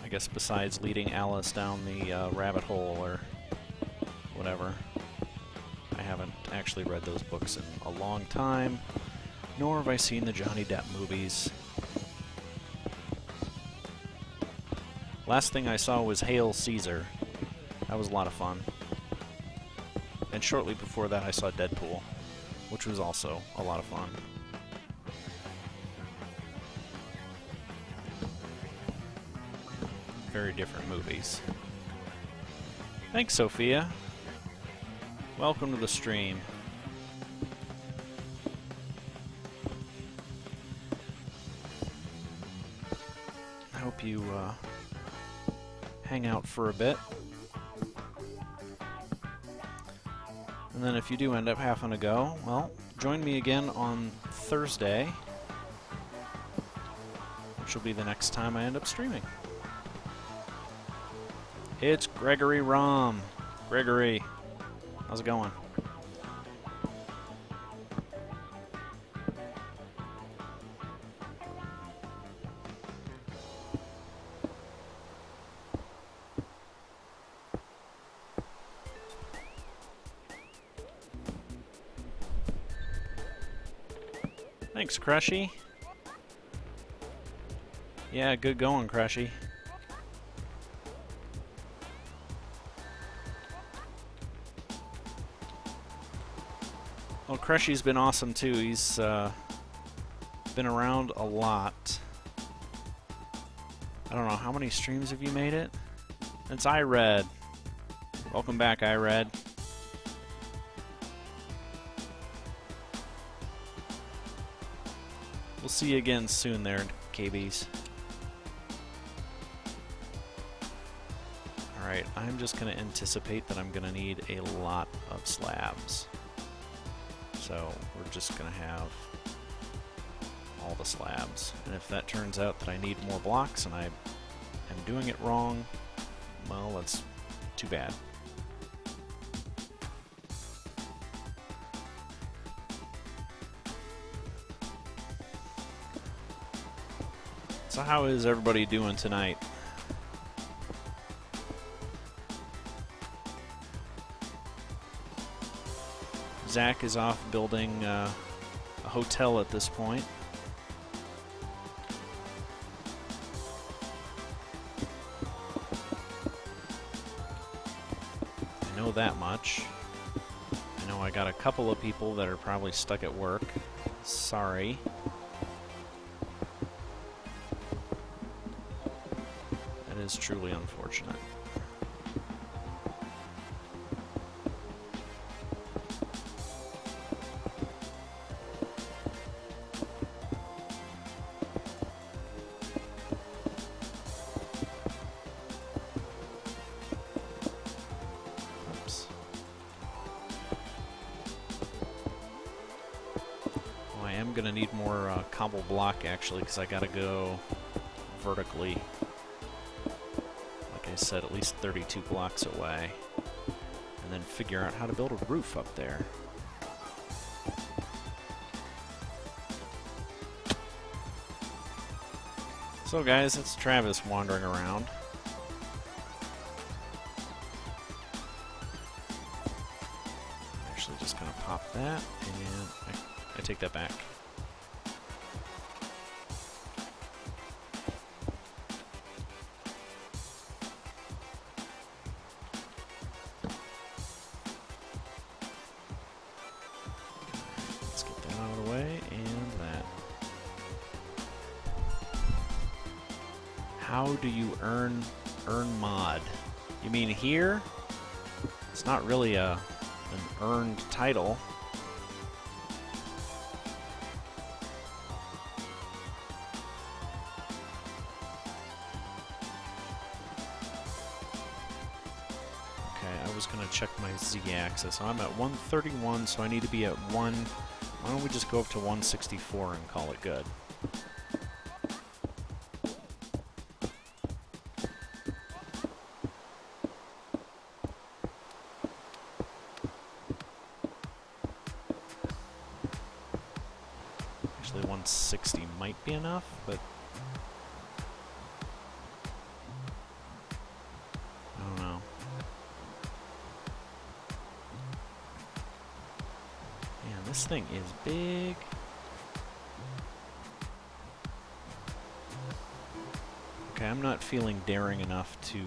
I guess besides leading Alice down the rabbit hole or whatever. I haven't actually read those books in a long time, nor have I seen the Johnny Depp movies. Last thing I saw was Hail Caesar. That was a lot of fun. And shortly before that I saw Deadpool, which was also a lot of fun. Very different movies. Thanks, Sophia. Welcome to the stream. I hope you hang out for a bit. And then if you do end up having to go, well, join me again on Thursday, which will be the next time I end up streaming. It's Gregory Rom. Gregory, how's it going? Thanks, Crushy. Yeah, good going, Crushy. Well, Crushy's been awesome too. He's been around a lot. I don't know, how many streams have you made it? It's iRed. Welcome back, iRed. We'll see you again soon there, KBs. Alright, I'm just going to anticipate that I'm going to need a lot of slabs. So we're just going to have all the slabs. And if that turns out that I need more blocks and I am doing it wrong, well, that's too bad. So how is everybody doing tonight? Zach is off building a hotel at this point. I know that much. I know I got a couple of people that are probably stuck at work. Sorry. That is truly unfortunate. Gonna need more cobble block actually, because I gotta go vertically, like I said, at least 32 blocks away, and then figure out how to build a roof up there. So guys, it's Travis wandering around. I'm actually just gonna pop that, and I take that back. Let's get that out of the way, and that. How do you earn mod? You mean here? It's not really an earned title. Okay, I was gonna check my z-axis. I'm at 131, so I need to be at 1. Why don't we just go up to 164 and call it good? Actually, 160 might be enough, but I don't know. Man, this thing is big. Okay, I'm not feeling daring enough to,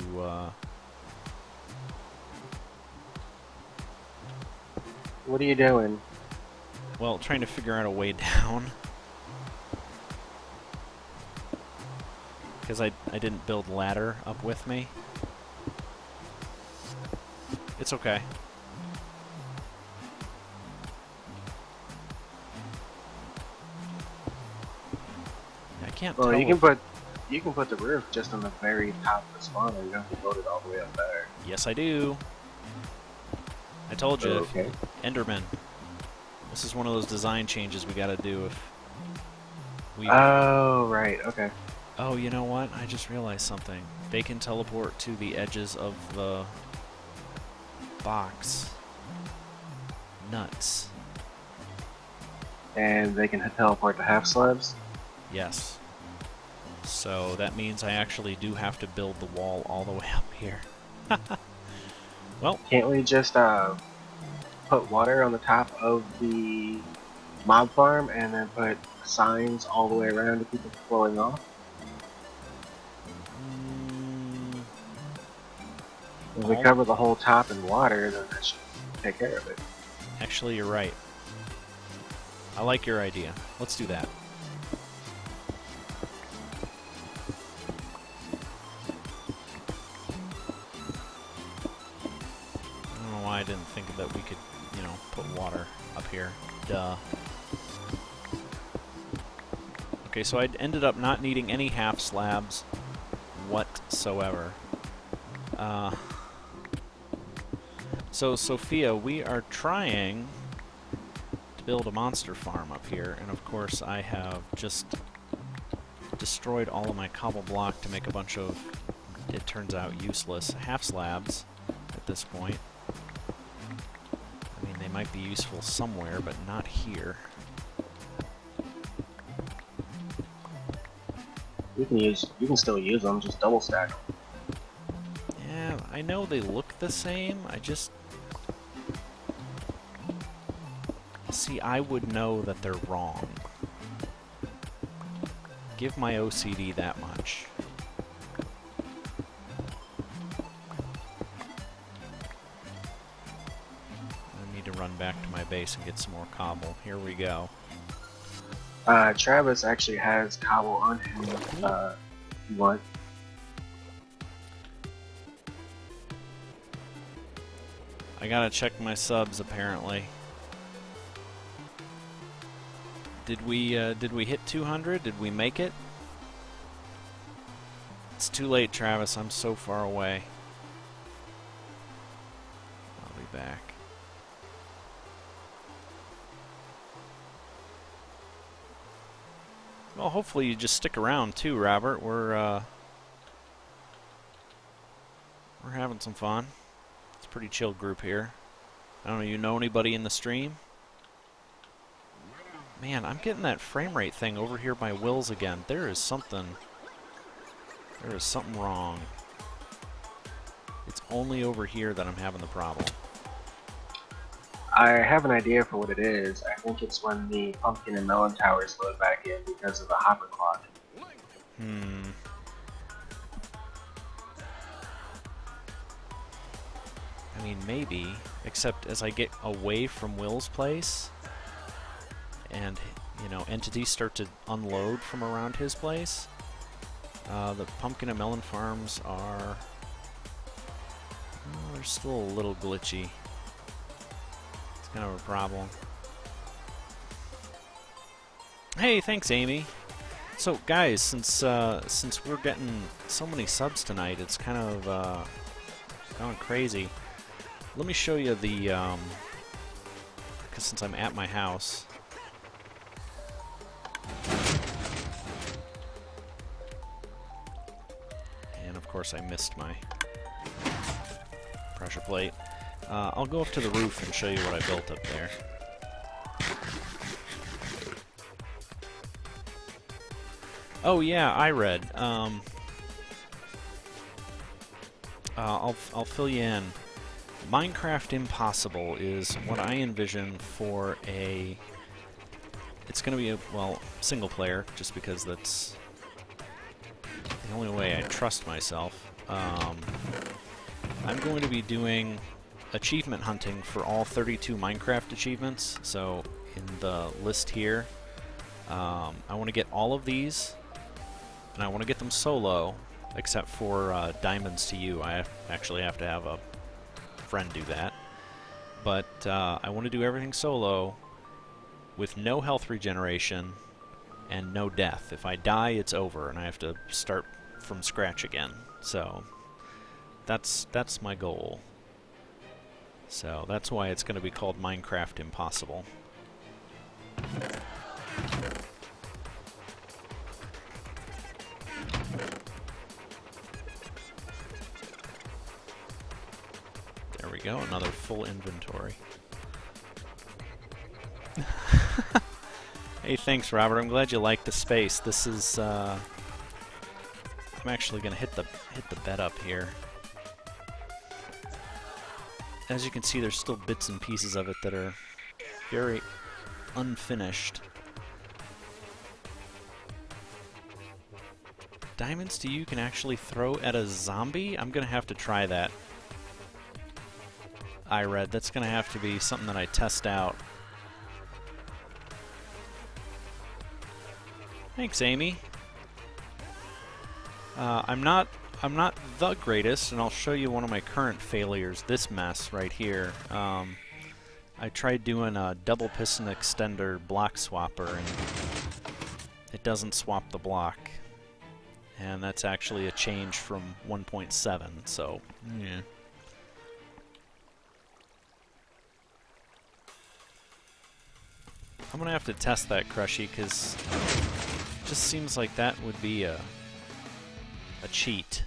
What are you doing? well, trying to figure out a way down. Because I didn't build ladder up with me. It's okay. I can't tell. Well, you can put the roof just on the very top of the spawner. You don't have to build it all the way up there. Yes, I do. I told you. Okay. Enderman. This is one of those design changes we gotta do if we... Oh, right. Okay. Oh, you know what? I just realized something. They can teleport to the edges of the box. Nuts. And they can teleport to half slabs? Yes. So that means I actually do have to build the wall all the way up here. Well, can't we just put water on the top of the mob farm and then put signs all the way around to keep it flowing off? If we cover the whole top in water, then that should take care of it. Actually, you're right. I like your idea. Let's do that. I don't know why I didn't think that we could, you know, put water up here. Duh. Okay, so I ended up not needing any half slabs whatsoever. So, Sophia, we are trying to build a monster farm up here, and of course I have just destroyed all of my cobble block to make a bunch of, it turns out, useless half slabs at this point. I mean, they might be useful somewhere, but not here. You can still use them, just double stack them. Yeah, I know they look the same, I just... See, I would know that they're wrong. Give my OCD that much. I need to run back to my base and get some more cobble. Here we go. Travis actually has cobble on him. If you want. I gotta check my subs, apparently. Did we hit 200? Did we make it? It's too late, Travis. I'm so far away. I'll be back. Well, hopefully you just stick around too, Robert. We're having some fun. It's a pretty chill group here. I don't know, you know anybody in the stream? Man, I'm getting that frame rate thing over here by Will's again. There is something There is something wrong. It's only over here that I'm having the problem. I have an idea for what it is. I think it's when the pumpkin and melon towers load back in because of the hopper clock. I mean, maybe, except as I get away from Will's place, and, you know, entities start to unload from around his place, the pumpkin and melon farms are... oh, they're still a little glitchy. It's kind of a problem. Hey, thanks, Amy. So, guys, since we're getting so many subs tonight, it's kind of gone crazy. Let me show you the, because since I'm at my house. And of course I missed my pressure plate. I'll go up to the roof and show you what I built up there. Oh yeah, I read. I'll fill you in. Minecraft Impossible is what I envision for a... it's going to be a, well, single player, just because that's the only way I trust myself. I'm going to be doing achievement hunting for all 32 Minecraft achievements, so in the list here, I want to get all of these, and I want to get them solo, except for Diamonds to You. I actually have to have a friend do that. But I want to do everything solo with no health regeneration and no death. If I die, it's over, and I have to start from scratch again. So that's my goal. So that's why it's going to be called Minecraft Impossible. There we go, another full inventory. Hey, thanks, Robert. I'm glad you like the space. This is, I'm actually going to hit the bed up here. As you can see, there's still bits and pieces of it that are very unfinished. Diamonds to You can actually throw at a zombie? I'm going to have to try that. I read. That's going to have to be something that I test out. Thanks, Amy. I'm not the greatest, and I'll show you one of my current failures. This mess right here. I tried doing a double piston extender block swapper, and it doesn't swap the block. And that's actually a change from 1.7. So, yeah. I'm gonna have to test that, Crushy, because it just seems like that would be a cheat.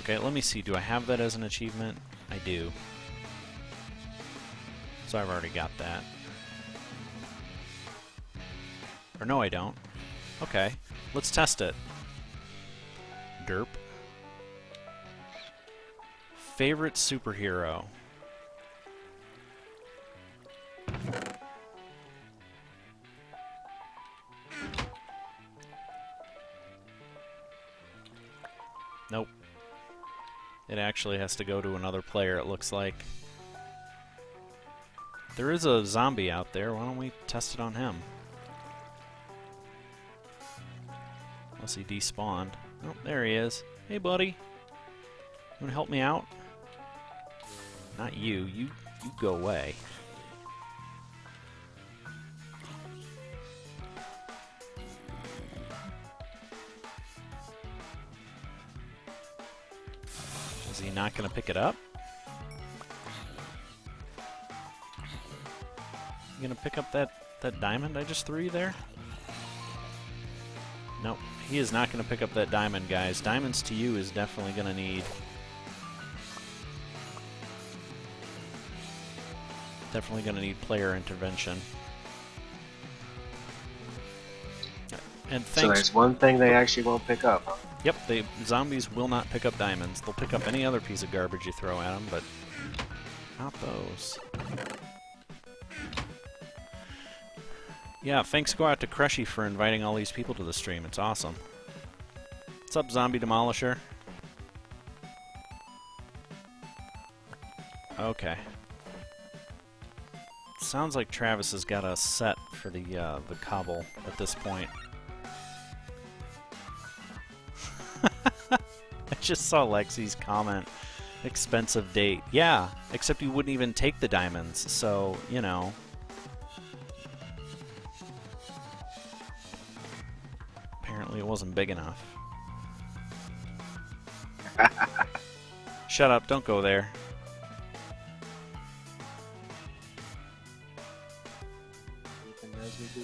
Okay, let me see. Do I have that as an achievement? I do. So I've already got that. Or no, I don't. Okay, let's test it. Derp. Favorite superhero. Nope. It actually has to go to another player, it looks like. There is a zombie out there. Why don't we test it on him? Unless he despawned. Oh, there he is. Hey, buddy. You want to help me out? Not you. You go away. Is he not going to pick it up? You going to pick up that diamond I just threw you there? Nope. He is not going to pick up that diamond, guys. Diamonds to You is definitely going to need... definitely going to need player intervention. And So thanks. there's one thing they actually won't pick up. Huh? Yep, zombies will not pick up diamonds. They'll pick up any other piece of garbage you throw at them, but not those. Yeah, thanks go out to Crushy for inviting all these people to the stream. It's awesome. What's up, Zombie Demolisher? Okay. Sounds like Travis has got a set for the cobble at this point. I just saw Lexi's comment. Expensive date. Yeah, except you wouldn't even take the diamonds, so, you know. Apparently it wasn't big enough. Shut up, don't go there.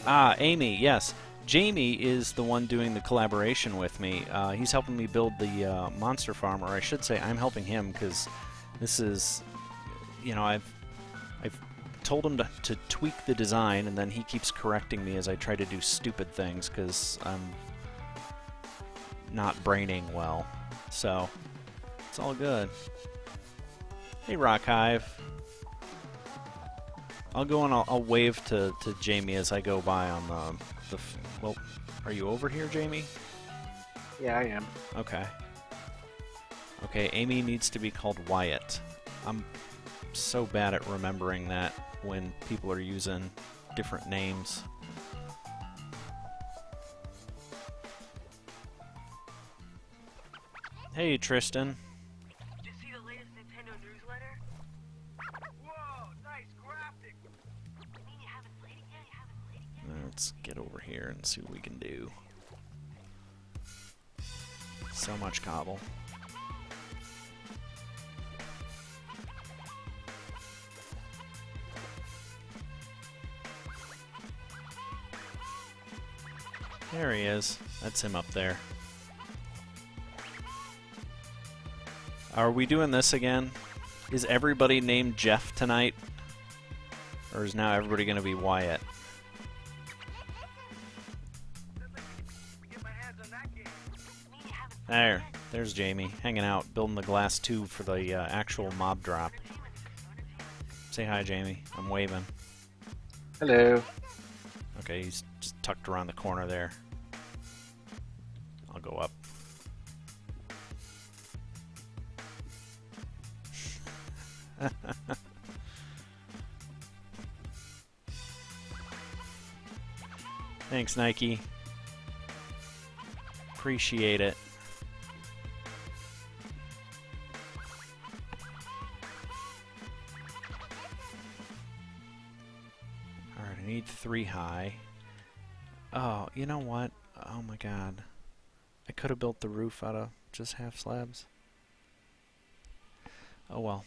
Ah, Amy, yes. Jamie is the one doing the collaboration with me. He's helping me build the monster farm, or I should say I'm helping him, because this is, you know, I've told him to tweak the design, and then he keeps correcting me as I try to do stupid things, because I'm not braining well. So, it's all good. Hey, Rock Hive. I'll go and I'll wave to Jamie as I go by on the well, are you over here, Jamie? Yeah, I am. Okay. Okay, Amy needs to be called Wyatt. I'm so bad at remembering that when people are using different names. Hey, Tristan. Did you see the latest Nintendo newsletter? Whoa, nice graphic! You mean you haven't played it yet? You haven't played it yet? Let's get over here and see what we can do. So much cobble. There he is. That's him up there. Are we doing this again? Is everybody named Jeff tonight? Or is now everybody going to be Wyatt? Get my hands on that game. You mean you haven't There's Jamie, hanging out, building the glass tube for the actual mob drop. Say hi, Jamie. I'm waving. Hello. Okay, he's just tucked around the corner there. I'll go up. Thanks, Nike. Appreciate it. Alright, I need 3 high. Oh, you know what? Oh my god. I could have built the roof out of just half slabs. Oh well.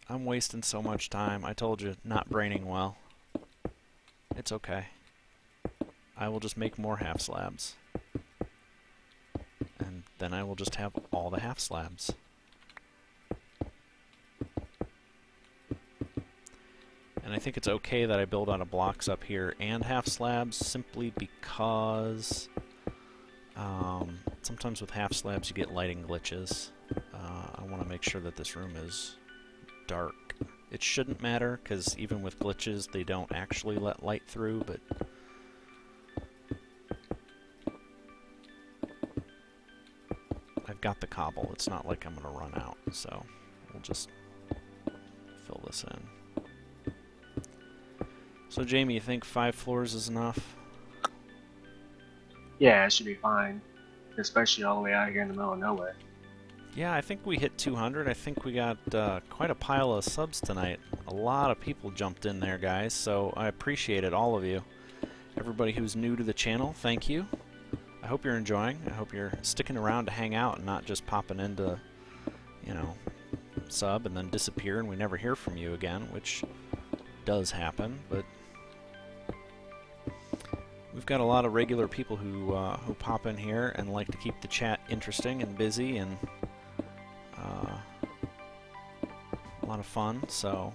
I'm wasting so much time. I told you, not braining well. It's okay. I will just make more half slabs. And then I will just have all the half slabs. And I think it's okay that I build out of blocks up here and half slabs, simply because sometimes with half slabs you get lighting glitches. I want to make sure that this room is dark. It shouldn't matter, because even with glitches they don't actually let light through, but I've got the cobble. It's not like I'm going to run out, so we'll just fill this in. So Jamie, you think 5 floors is enough? Yeah, it should be fine. Especially all the way out here in the middle of nowhere. Yeah, I think we hit 200. I think we got quite a pile of subs tonight. A lot of people jumped in there, guys, so I appreciate it, all of you. Everybody who's new to the channel, thank you. I hope you're enjoying. I hope you're sticking around to hang out and not just popping into, you know, sub and then disappear and we never hear from you again, which does happen, but we've got a lot of regular people who pop in here and like to keep the chat interesting and busy and a lot of fun, so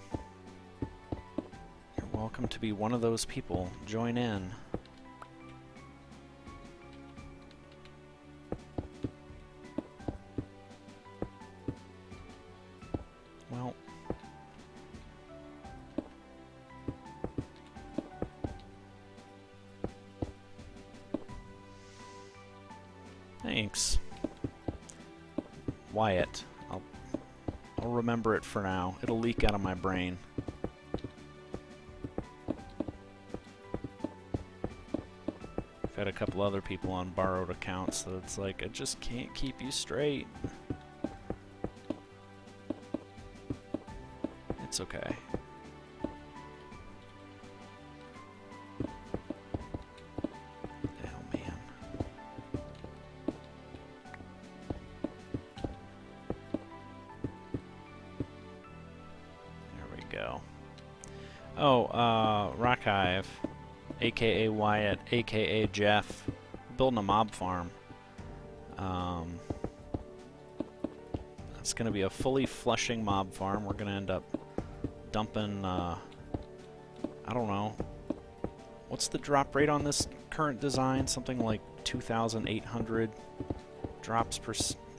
you're welcome to be one of those people. Join in. Well, thanks, Wyatt. I'll remember it for now. It'll leak out of my brain. I've had a couple other people on borrowed accounts that it's like, I just can't keep you straight. It's okay. Oh man. There we go. Oh, Rockhive, aka Wyatt, aka Jeff, building a mob farm. It's gonna be a fully flushing mob farm. We're gonna end up dumping, I don't know, what's the drop rate on this current design? Something like 2,800 drops per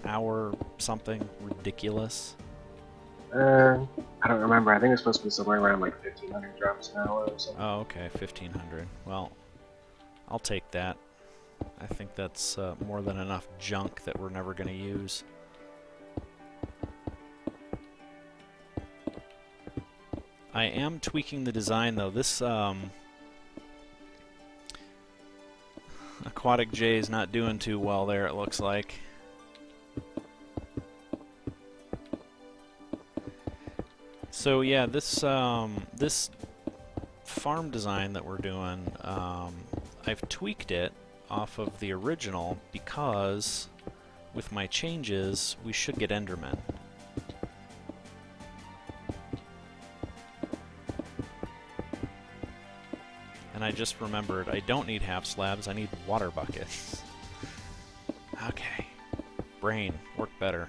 hour, something ridiculous. I don't remember. I think it's supposed to be somewhere around like 1,500 drops an hour or something. Oh, okay, 1,500. Well, I'll take that. I think that's more than enough junk that we're never going to use. I am tweaking the design, though. This Aquatic J is not doing too well there, it looks like. So yeah, this this farm design that we're doing, I've tweaked it off of the original because with my changes, we should get Endermen. And I just remembered, I don't need half slabs, I need water buckets. Okay. Brain, work better.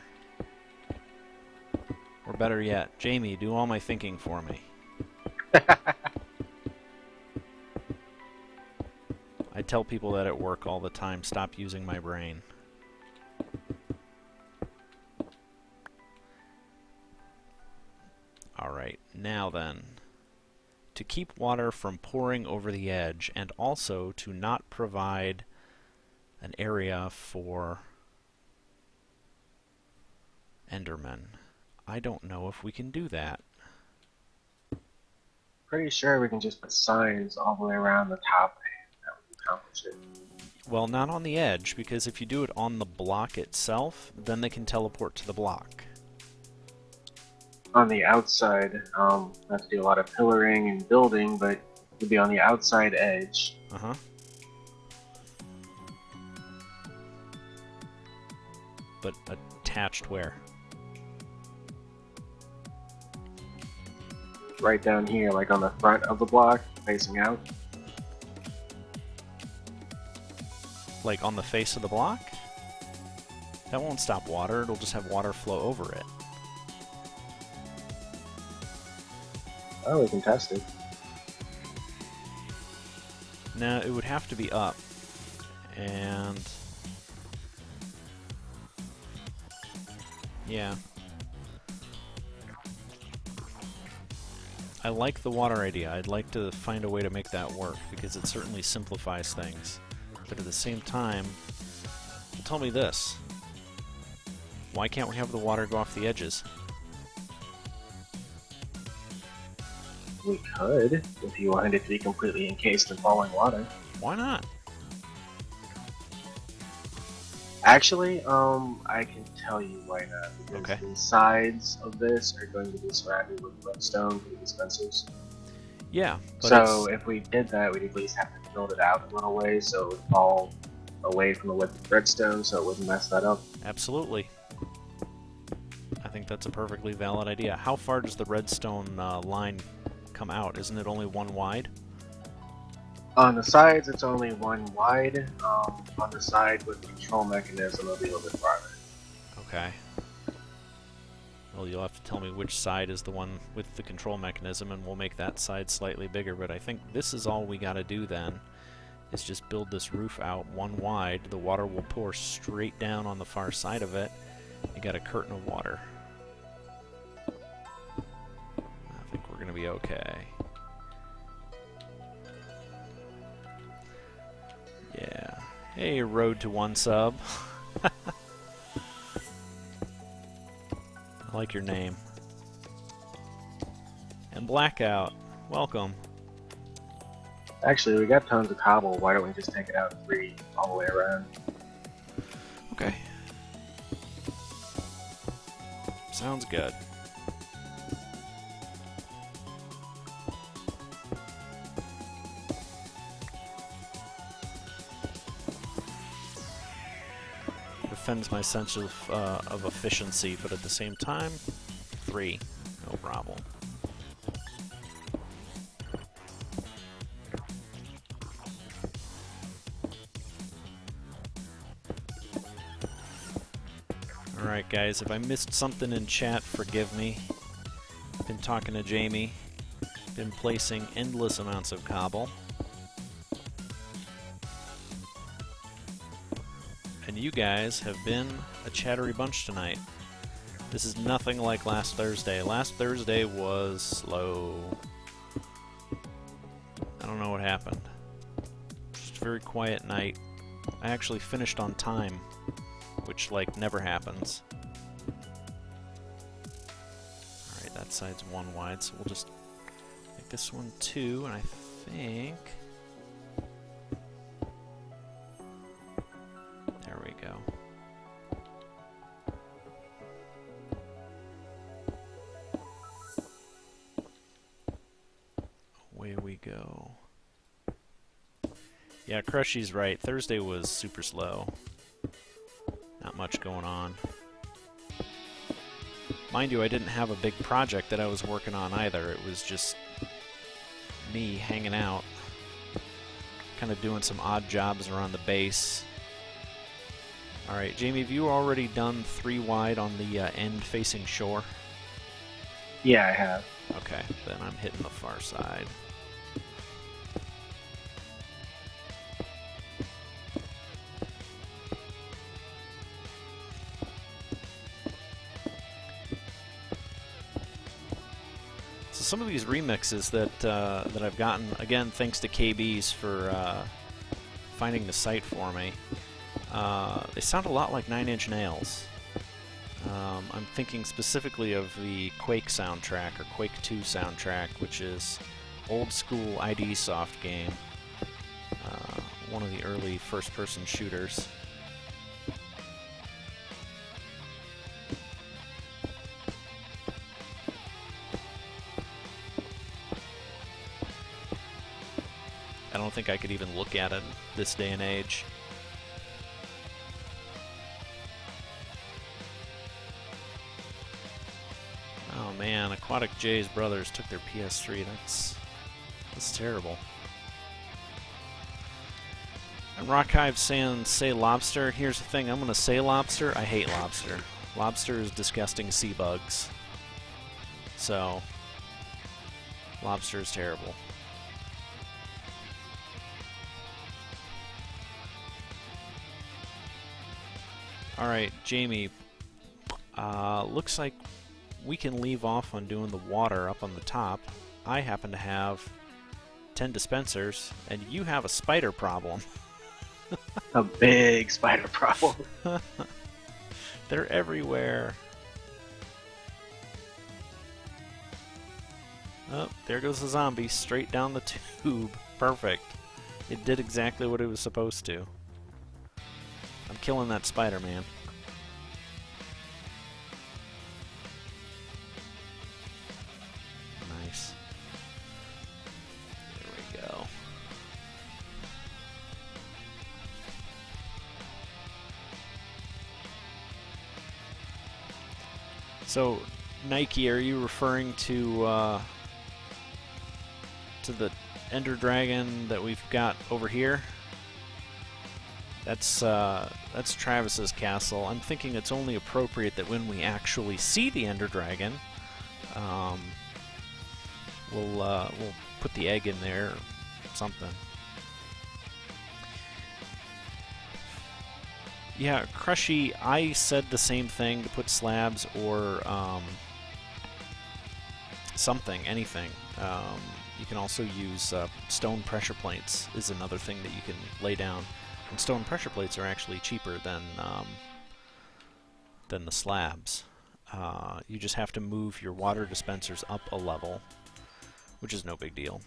Or better yet, Jamie, do all my thinking for me. I tell people that at work all the time, stop using my brain. Alright, now then. To keep water from pouring over the edge, and also to not provide an area for Endermen. I don't know if we can do that. Pretty sure we can just put signs all the way around the top and that would accomplish it. Well, not on the edge, because if you do it on the block itself, then they can teleport to the block. On the outside, have to do a lot of pillaring and building, but you'd be on the outside edge. Uh-huh. But attached where? Right down here, like on the front of the block, facing out. Like on the face of the block? That won't stop water, it'll just have water flow over it. Oh, we can test it. No, it would have to be up. And... yeah. I like the water idea. I'd like to find a way to make that work, because it certainly simplifies things. But at the same time, tell me this. Why can't we have the water go off the edges? We could, if you wanted it to be completely encased in falling water. Why not? Actually, I can tell you why not. Because Okay. the sides of this are going to be surrounded with redstone for the dispensers. Yeah, but So if we did that, we'd at least have to build it out a little way so it would fall away from the redstone so it wouldn't mess that up. absolutely. I think that's a perfectly valid idea. How far does the redstone line come out? Isn't it only one wide? On the sides, it's only one wide. On the side with the control mechanism, it'll be a little bit farther. Okay. Well, you'll have to tell me which side is the one with the control mechanism, and we'll make that side slightly bigger. But I think this is all we gotta do then, is just build this roof out one wide. The water will pour straight down on the far side of it. You got a curtain of water. I think we're gonna be okay. Yeah. Hey, road to 1 sub. I like your name. And Blackout, welcome. Actually, we got tons of cobble. Why don't we just take it out 3 all the way around? Okay. Sounds good. Defends my sense of efficiency, but at the same time, 3, no problem. Alright guys, if I missed something in chat, forgive me. Been talking to Jamie, been placing endless amounts of cobble. And you guys have been a chattery bunch tonight. This is nothing like last Thursday. Last Thursday was slow. I don't know what happened. Just a very quiet night. I actually finished on time, which, like, never happens. Alright, that side's 1 wide, so we'll just make this one 2, and I think... There we go. Away we go. Yeah, Crushy's right. Thursday was super slow. Not much going on. Mind you, I didn't have a big project that I was working on either. It was just me hanging out, kind of doing some odd jobs around the base. Alright, Jamie, have you already done 3 wide on the end facing shore? Yeah, I have. Okay, then I'm hitting the far side. Some of these remixes that I've gotten, again, thanks to KBs for finding the site for me, they sound a lot like 9 Inch Nails. I'm thinking specifically of the Quake soundtrack, or Quake 2 soundtrack, which is old school ID Soft game, one of the early first-person shooters. I don't think I could even look at it this day and age. Oh man, Aquatic J's brothers took their PS3. That's terrible. And Rockhive saying say lobster. Here's the thing, I'm gonna say lobster. I hate lobster. Lobster is disgusting sea bugs. So lobster is terrible. Alright, Jamie, looks like we can leave off on doing the water up on the top. I happen to have 10 dispensers, and you have a spider problem. A big spider problem. They're everywhere. Oh, there goes the zombie, straight down the tube. Perfect. It did exactly what it was supposed to. I'm killing that spider, man. Nice. There we go. So, Nike, are you referring to the Ender Dragon that we've got over here? That's that's Travis's castle. I'm thinking it's only appropriate that when we actually see the Ender Dragon, we'll put the egg in there or something. Yeah, Crushy, I said the same thing, to put slabs or something, anything. You can also use stone pressure plates is another thing that you can lay down. And stone pressure plates are actually cheaper than the slabs. You just have to move your water dispensers up a level, which is no big deal.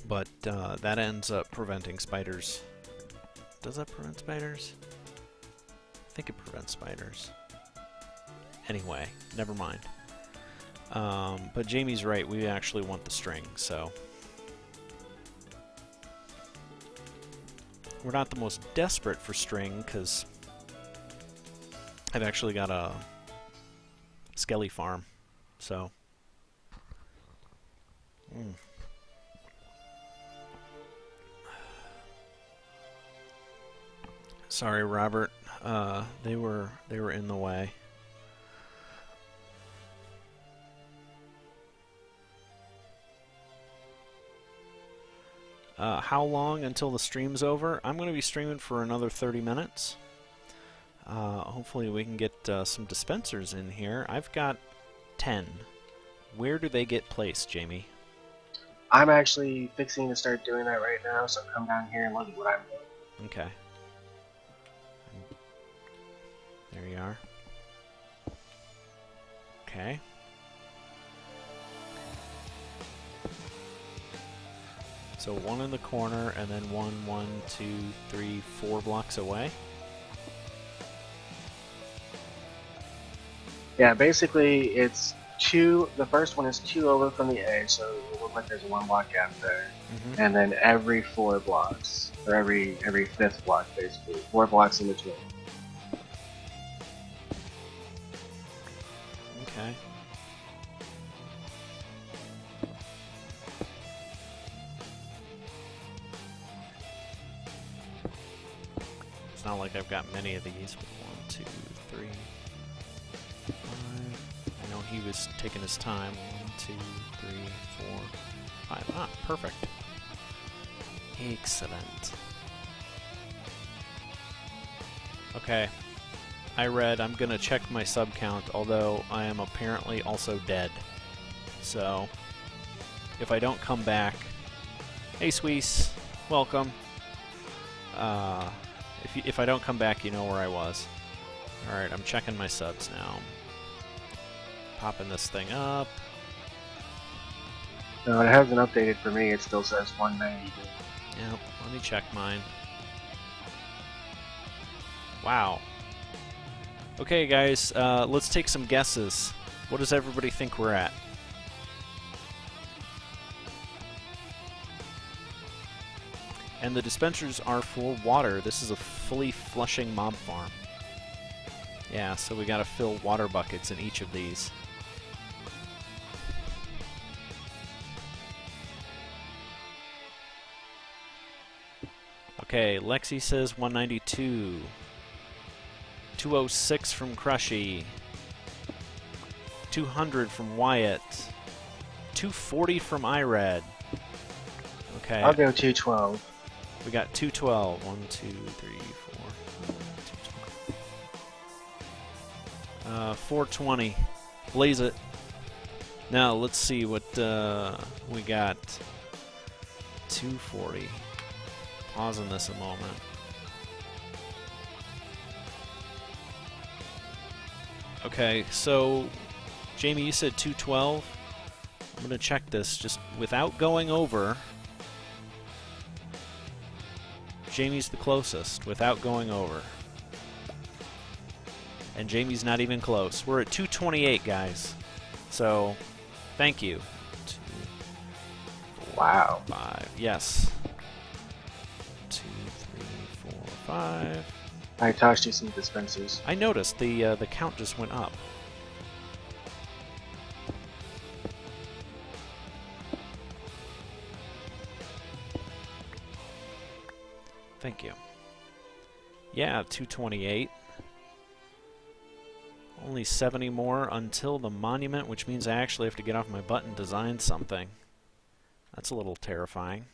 But that ends up preventing spiders. Does that prevent spiders? I think it prevents spiders. Anyway, never mind. But Jamie's right, we actually want the string, so... We're not the most desperate for string, because I've actually got a skelly farm, so... Sorry, Robert. They were in the way. How long until the stream's over? I'm going to be streaming for another 30 minutes. Hopefully we can get some dispensers in here. I've got 10. Where do they get placed, Jamie? I'm actually fixing to start doing that right now, so come down here and look at what I'm doing. Okay. There you are. Okay. So one in the corner, and then one, 2, 3, 4 blocks away. Yeah, basically it's two. The first one is 2 over from the edge, so it will look like there's a 1 block gap there. Mm-hmm. And then every 4 blocks, or every 5th block, basically 4 blocks in between. Okay. It's not like I've got many of these. 1, 2, 3, 5. I know he was taking his time. 1, 2, 3, 4, 5. Ah, perfect. Excellent. Okay. I read I'm gonna check my sub count, although I am apparently also dead. So, if I don't come back... Hey, Swees. Welcome. If I don't come back, you know where I was. Alright, I'm checking my subs now. Popping this thing up. No, it hasn't updated for me. It still says 190. Yep, let me check mine. Wow. Okay, guys, let's take some guesses. What does everybody think we're at? And the dispensers are for water. This is a fully flushing mob farm. Yeah, so we gotta fill water buckets in each of these. Okay, Lexi says 192. 206 from Crushy. 200 from Wyatt. 240 from IRED. Okay. I'll go 212. We got 212. 1, 2, 3, 4. 420. Blaze it. Now let's see what we got. 240. Pausing this a moment. Okay, so Jamie, you said 212. I'm gonna check this just without going over. Jamie's the closest without going over. And Jamie's not even close. We're at 228, guys. So, thank you. 2, 4, Wow. 5. Yes. 2, 3, 4, 5. I tossed you some dispensers. I noticed the count just went up. Thank you. Yeah, 228. Only 70 more until the monument, which means I actually have to get off my butt and design something. That's a little terrifying.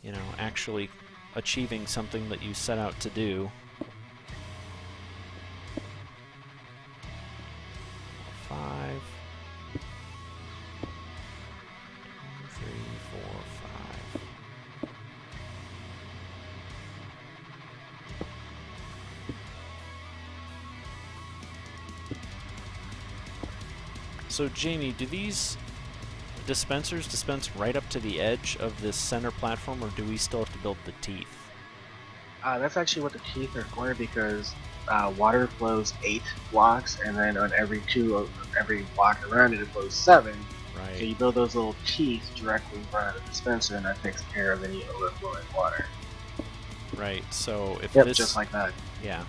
You know, actually achieving something that you set out to do. 5, 2, 3, 4, 5. So Jamie, do these dispensers dispense right up to the edge of this center platform, or do we still have to build the teeth? That's actually what the teeth are for, because water flows 8 blocks, and then on every block around it, it flows 7. Right. So you build those little teeth directly in front of the dispenser, and that takes care of any overflowing water. Right. So if Yep, this, just like that. yeah.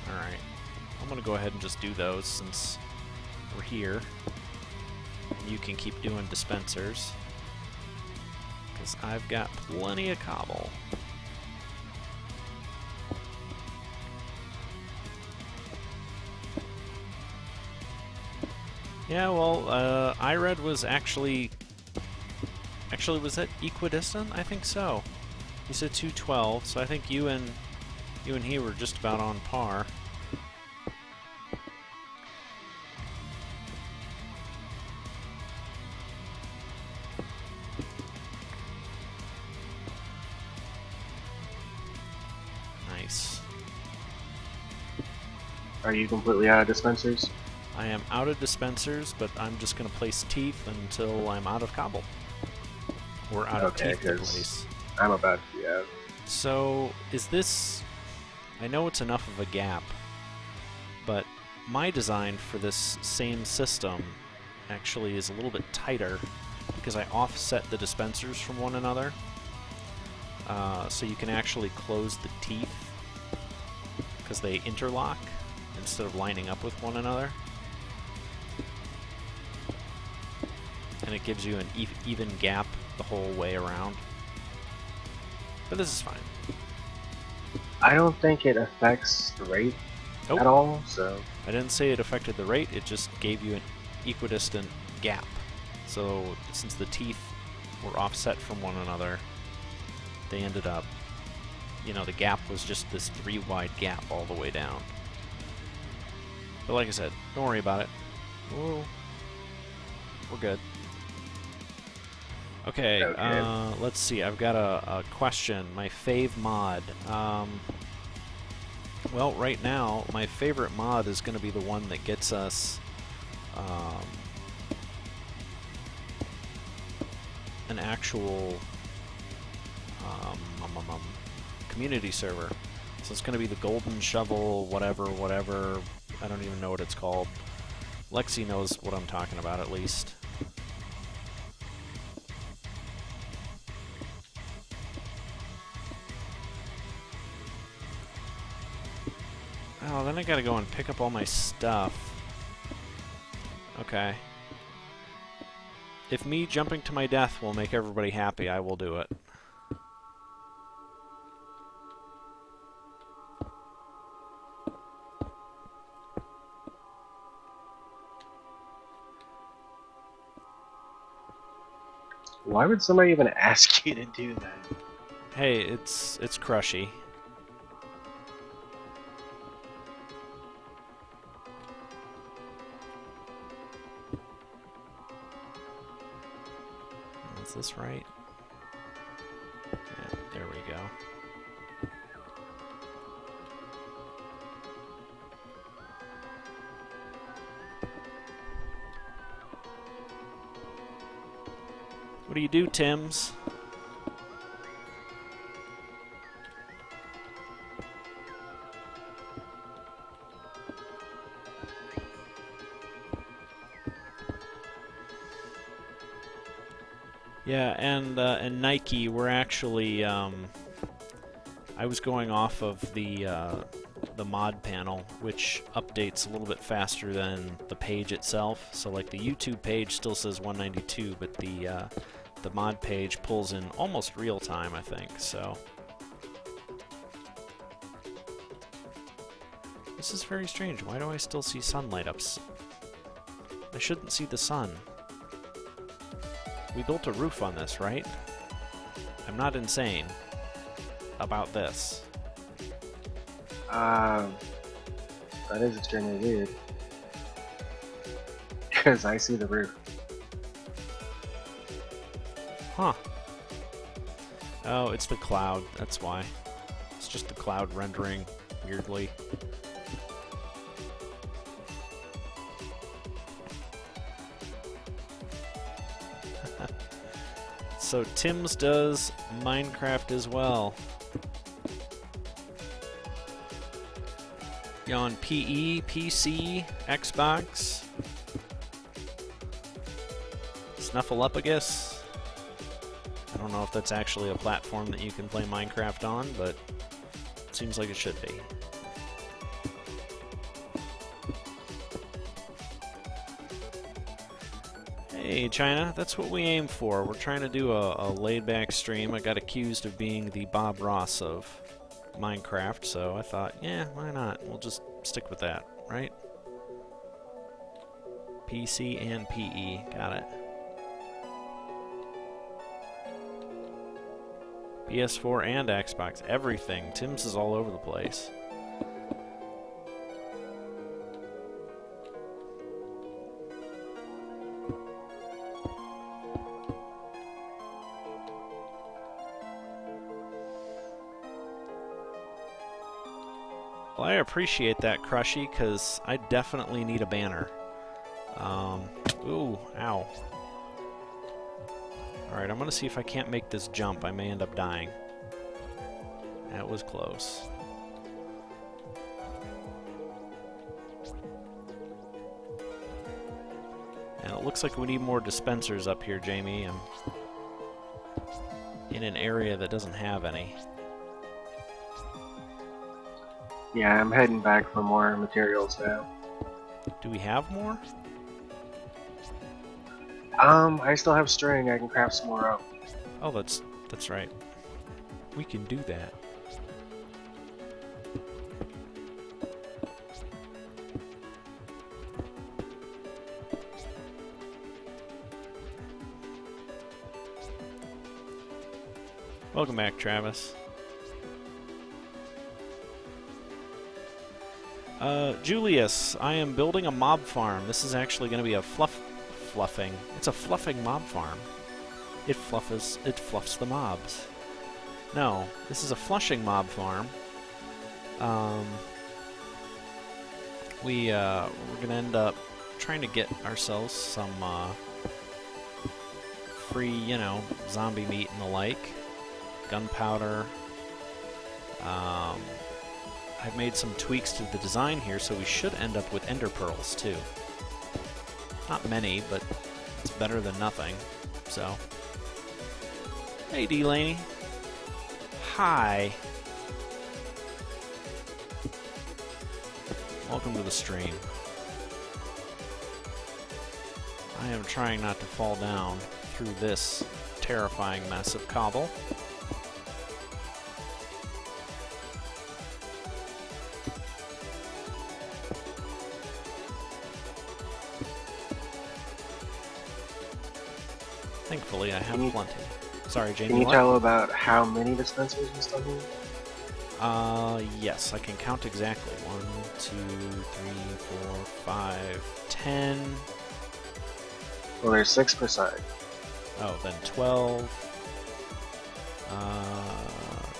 Alright. I'm gonna go ahead and just do those since we're here. And you can keep doing dispensers. Because I've got plenty of cobble. Yeah, well, IRED was actually was that equidistant? I think so. He said 212, so I think you and he were just about on par. Nice. Are you completely out of dispensers? I am out of dispensers, but I'm just going to place teeth until I'm out of cobble. Or out of teeth to place. I'm about to be out. So, is this... I know it's enough of a gap, but my design for this same system actually is a little bit tighter because I offset the dispensers from one another. So you can actually close the teeth because they interlock instead of lining up with one another. And it gives you an even gap the whole way around. But this is fine. I don't think it affects the rate at all, so... I didn't say it affected the rate, it just gave you an equidistant gap. So, since the teeth were offset from one another, they ended up... You know, the gap was just this 3-wide gap all the way down. But like I said, don't worry about it. Whoa. We're good. Okay, let's see. I've got a question. My fave mod. Well, right now, my favorite mod is going to be the one that gets us an actual community server. So it's going to be the Golden Shovel, whatever. I don't even know what it's called. Lexi knows what I'm talking about, at least. Oh, then I gotta go and pick up all my stuff. Okay. If me jumping to my death will make everybody happy, I will do it. Why would somebody even ask you to do that? Hey, it's crushy. Is this right? Yeah, there we go. What do you do, Tims? Yeah, and Nike, we're actually I was going off of the the mod panel, which updates a little bit faster than the page itself. So like the YouTube page still says 192, but the mod page pulls in almost real time, I think. So this is very strange. Why do I still see sunlight ups? I shouldn't see the sun. We built a roof on this, right? I'm not insane about this. That is extremely weird. Because I see the roof. Huh. Oh, it's the cloud. That's why. It's just the cloud rendering weirdly. So Tim's does Minecraft as well. You on PE, PC, Xbox, Snuffleupagus. I don't know if that's actually a platform that you can play Minecraft on, but it seems like it should be. Hey China, that's what we aim for. We're trying to do a laid-back stream. I got accused of being the Bob Ross of Minecraft, so I thought, yeah, why not? We'll just stick with that, right? PC and PE, got it. PS4 and Xbox, everything. Tim's is all over the place. Well, I appreciate that, Crushy, because I definitely need a banner. Ooh, ow. Alright, I'm gonna see if I can't make this jump. I may end up dying. That was close. And it looks like we need more dispensers up here, Jamie. I'm in an area that doesn't have any. Yeah, I'm heading back for more materials now. Do we have more? I still have string. I can craft some more rope. Oh, that's right. We can do that. Welcome back, Travis. Julius, I am building a mob farm. This is actually going to be a fluffing. It's a fluffing mob farm. It fluffs the mobs. No, this is a flushing mob farm. We're gonna end up trying to get ourselves some free, you know, zombie meat and the like, gunpowder. I've made some tweaks to the design here, so we should end up with ender pearls too. Not many, but it's better than nothing. So, hey Delaney. Hi. Welcome to the stream. I am trying not to fall down through this terrifying mess of cobble. Thankfully, I have plenty. Sorry, Jamie. Can you what? tell about how many dispensers we still need? Yes, I can count exactly. 1, 2, 3, 4, 5, 10. Well, there's 6 per side. Oh, then 12.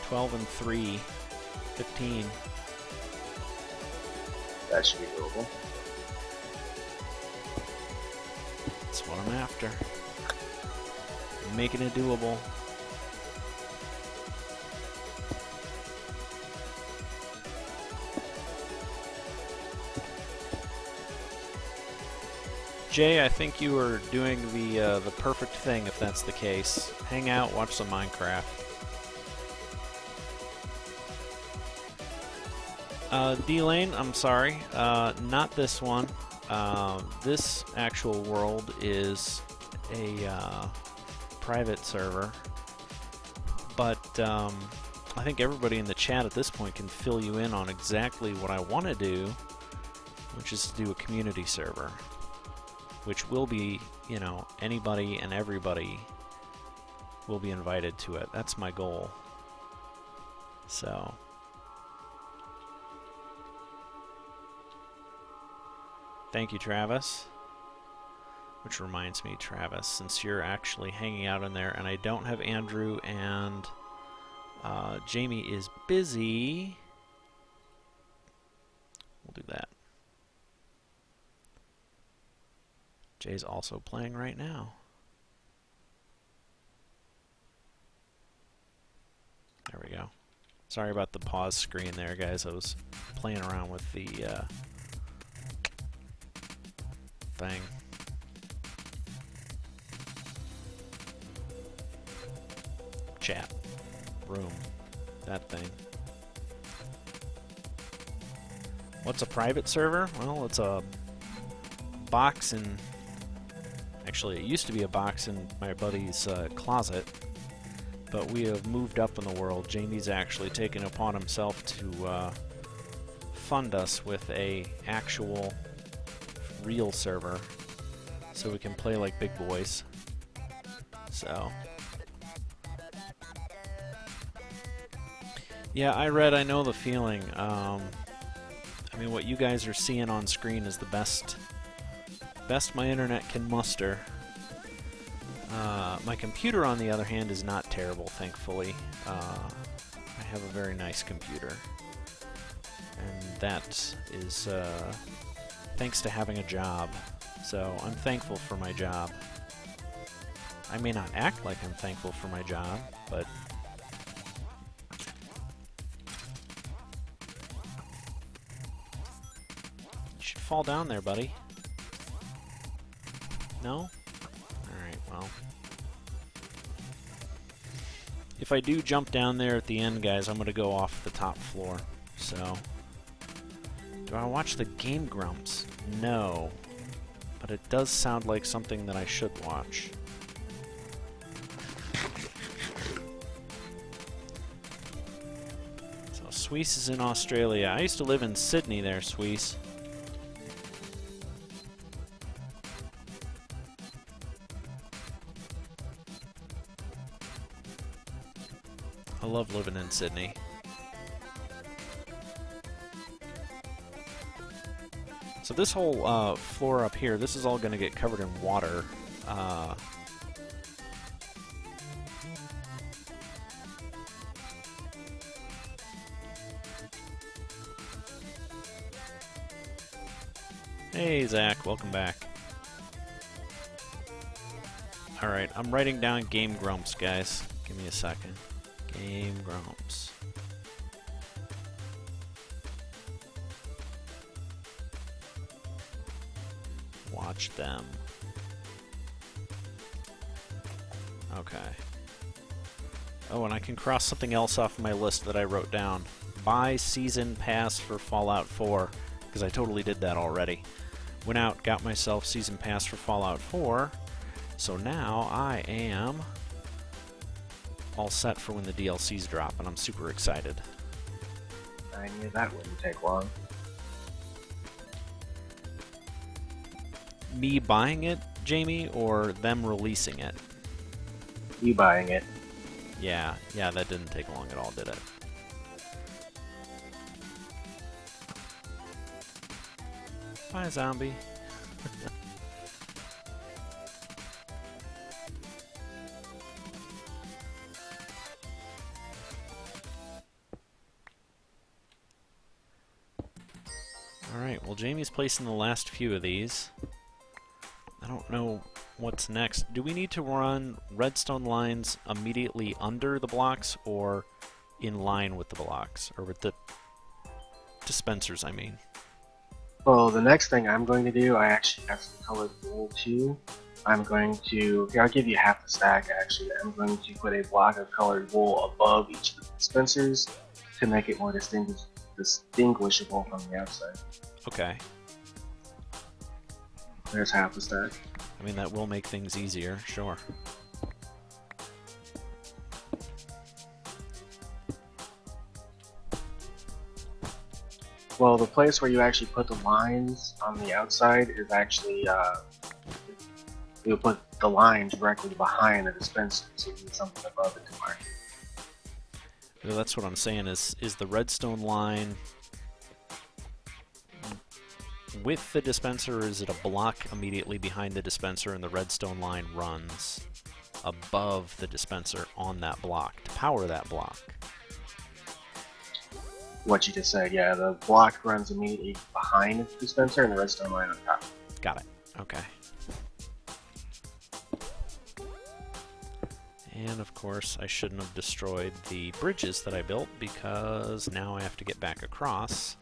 12 and 3. 15. That should be doable. That's what I'm after. Making it doable. Jay, I think you are doing the perfect thing if that's the case. Hang out, watch some Minecraft. D-Lane, I'm sorry. Not this one. This actual world is a private server. But I think everybody in the chat at this point can fill you in on exactly what I want to do, which is to do a community server, which will be, you know, anybody and everybody will be invited to it. That's my goal. So, thank you, Travis. Which reminds me, Travis, since you're actually hanging out in there and I don't have Andrew and Jamie is busy, we'll do that. Jay's also playing right now. There we go. Sorry about the pause screen there, guys. I was playing around with the thing. Chat. Room. That thing. What's a private server? Well, it's a box in... Actually, it used to be a box in my buddy's closet, but we have moved up in the world. Jamie's actually taken upon himself to fund us with a actual real server so we can play like big boys. So... Yeah, I know the feeling. I mean, what you guys are seeing on screen is the best my internet can muster. My computer, on the other hand, is not terrible, thankfully. I have a very nice computer. And that is thanks to having a job. So I'm thankful for my job. I may not act like I'm thankful for my job, but... fall down there, buddy. No? Alright, well. If I do jump down there at the end, guys, I'm gonna go off the top floor. So... Do I watch the Game Grumps? No. But it does sound like something that I should watch. So, Suisse is in Australia. I used to live in Sydney there, Suisse. I love living in Sydney. So this whole floor up here, this is all going to get covered in water. Hey Zach, welcome back. Alright, I'm writing down Game Grumps, guys. Give me a second. Game Grumps. Watch them. Okay. Oh, and I can cross something else off my list that I wrote down. Buy season pass for Fallout 4, because I totally did that already. Went out, got myself season pass for Fallout 4, so now I am all set for when the DLCs drop, and I'm super excited. I knew that wouldn't take long. Me buying it, Jamie, or them releasing it? You buying it. Yeah, that didn't take long at all, did it? Bye, zombie. Alright, well Jamie's placing the last few of these. I don't know what's next. Do we need to run redstone lines immediately under the blocks or in line with the blocks? Or with the dispensers, I mean. Well, the next thing I'm going to do, I actually have some colored wool too. I'm going to, here I'll give you half the stack actually. I'm going to put a block of colored wool above each of the dispensers to make it more distinguishable from the outside. Okay. There's half a stack. I mean, that will make things easier, sure. Well, the place where you actually put the lines on the outside is actually, you put the line directly behind the dispenser, so you need something above it to mark it. Well, that's what I'm saying, is the redstone line with the dispenser, or is it a block immediately behind the dispenser and the redstone line runs above the dispenser on that block to power that block? What you just said, yeah, the block runs immediately behind the dispenser and the redstone line on top. Got it. Okay. And of course, I shouldn't have destroyed the bridges that I built, because now I have to get back across.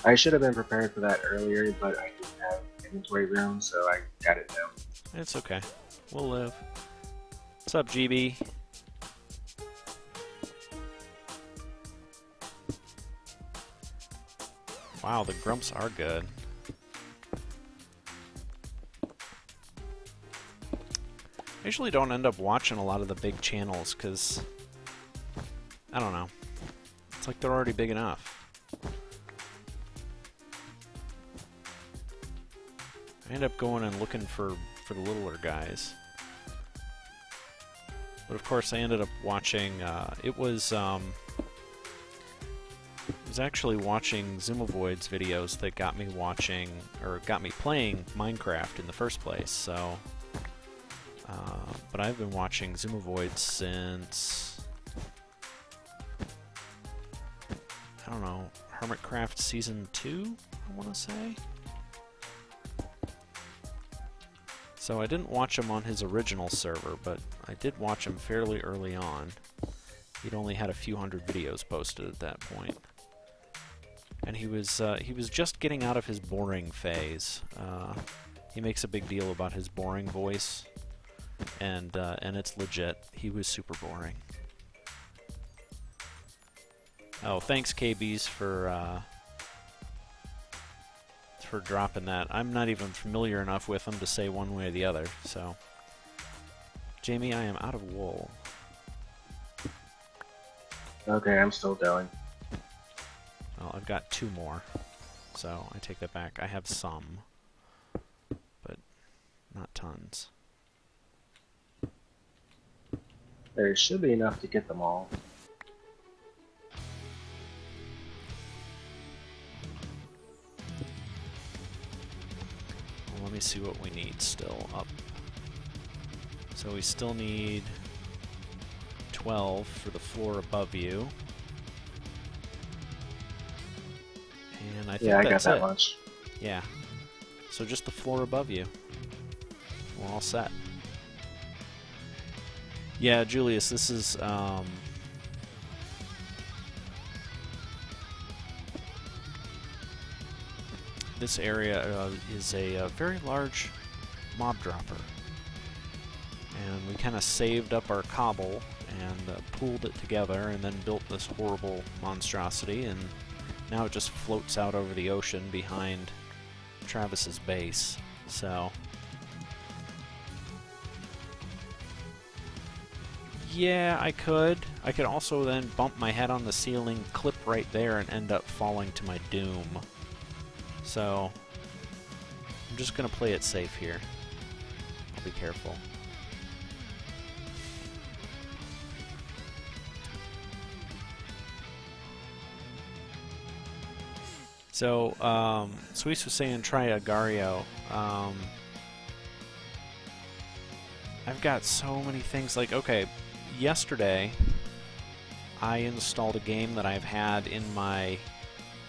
I should have been prepared for that earlier, but I didn't have inventory room, so I got it now. It's okay. We'll live. What's up, GB? Wow, the grumps are good. I usually don't end up watching a lot of the big channels, because, I don't know. It's like they're already big enough. I end up going and looking for the littler guys. But of course I ended up watching, it was actually watching Zoomovoid's videos that got me watching, or got me playing Minecraft in the first place, so... but I've been watching Zoomovoid since... I don't know, Hermitcraft Season 2, I want to say? So I didn't watch him on his original server, but I did watch him fairly early on. He'd only had a few hundred videos posted at that point. And he was just getting out of his boring phase. He makes a big deal about his boring voice, and it's legit. He was super boring. Oh, thanks KBs for dropping that. I'm not even familiar enough with him to say one way or the other, so... Jamie, I am out of wool. Okay, I'm still going. Well, I've got 2 more, so I take that back. I have some, but not tons. There should be enough to get them all. Well, let me see what we need still up. So we still need 12 for the floor above you. And I think I that's got that it. much. Yeah. So just the floor above you. We're all set. Yeah, Julius, this is, this area is a very large mob dropper. And we kind of saved up our cobble and pooled it together and then built this horrible monstrosity, and now it just floats out over the ocean behind Travis's base. So yeah, I could also then bump my head on the ceiling, clip right there, and end up falling to my doom. So I'm just gonna play it safe here. I'll be careful. So, Suisse was saying try Agario. I've got so many things, like, okay, yesterday I installed a game that I've had in my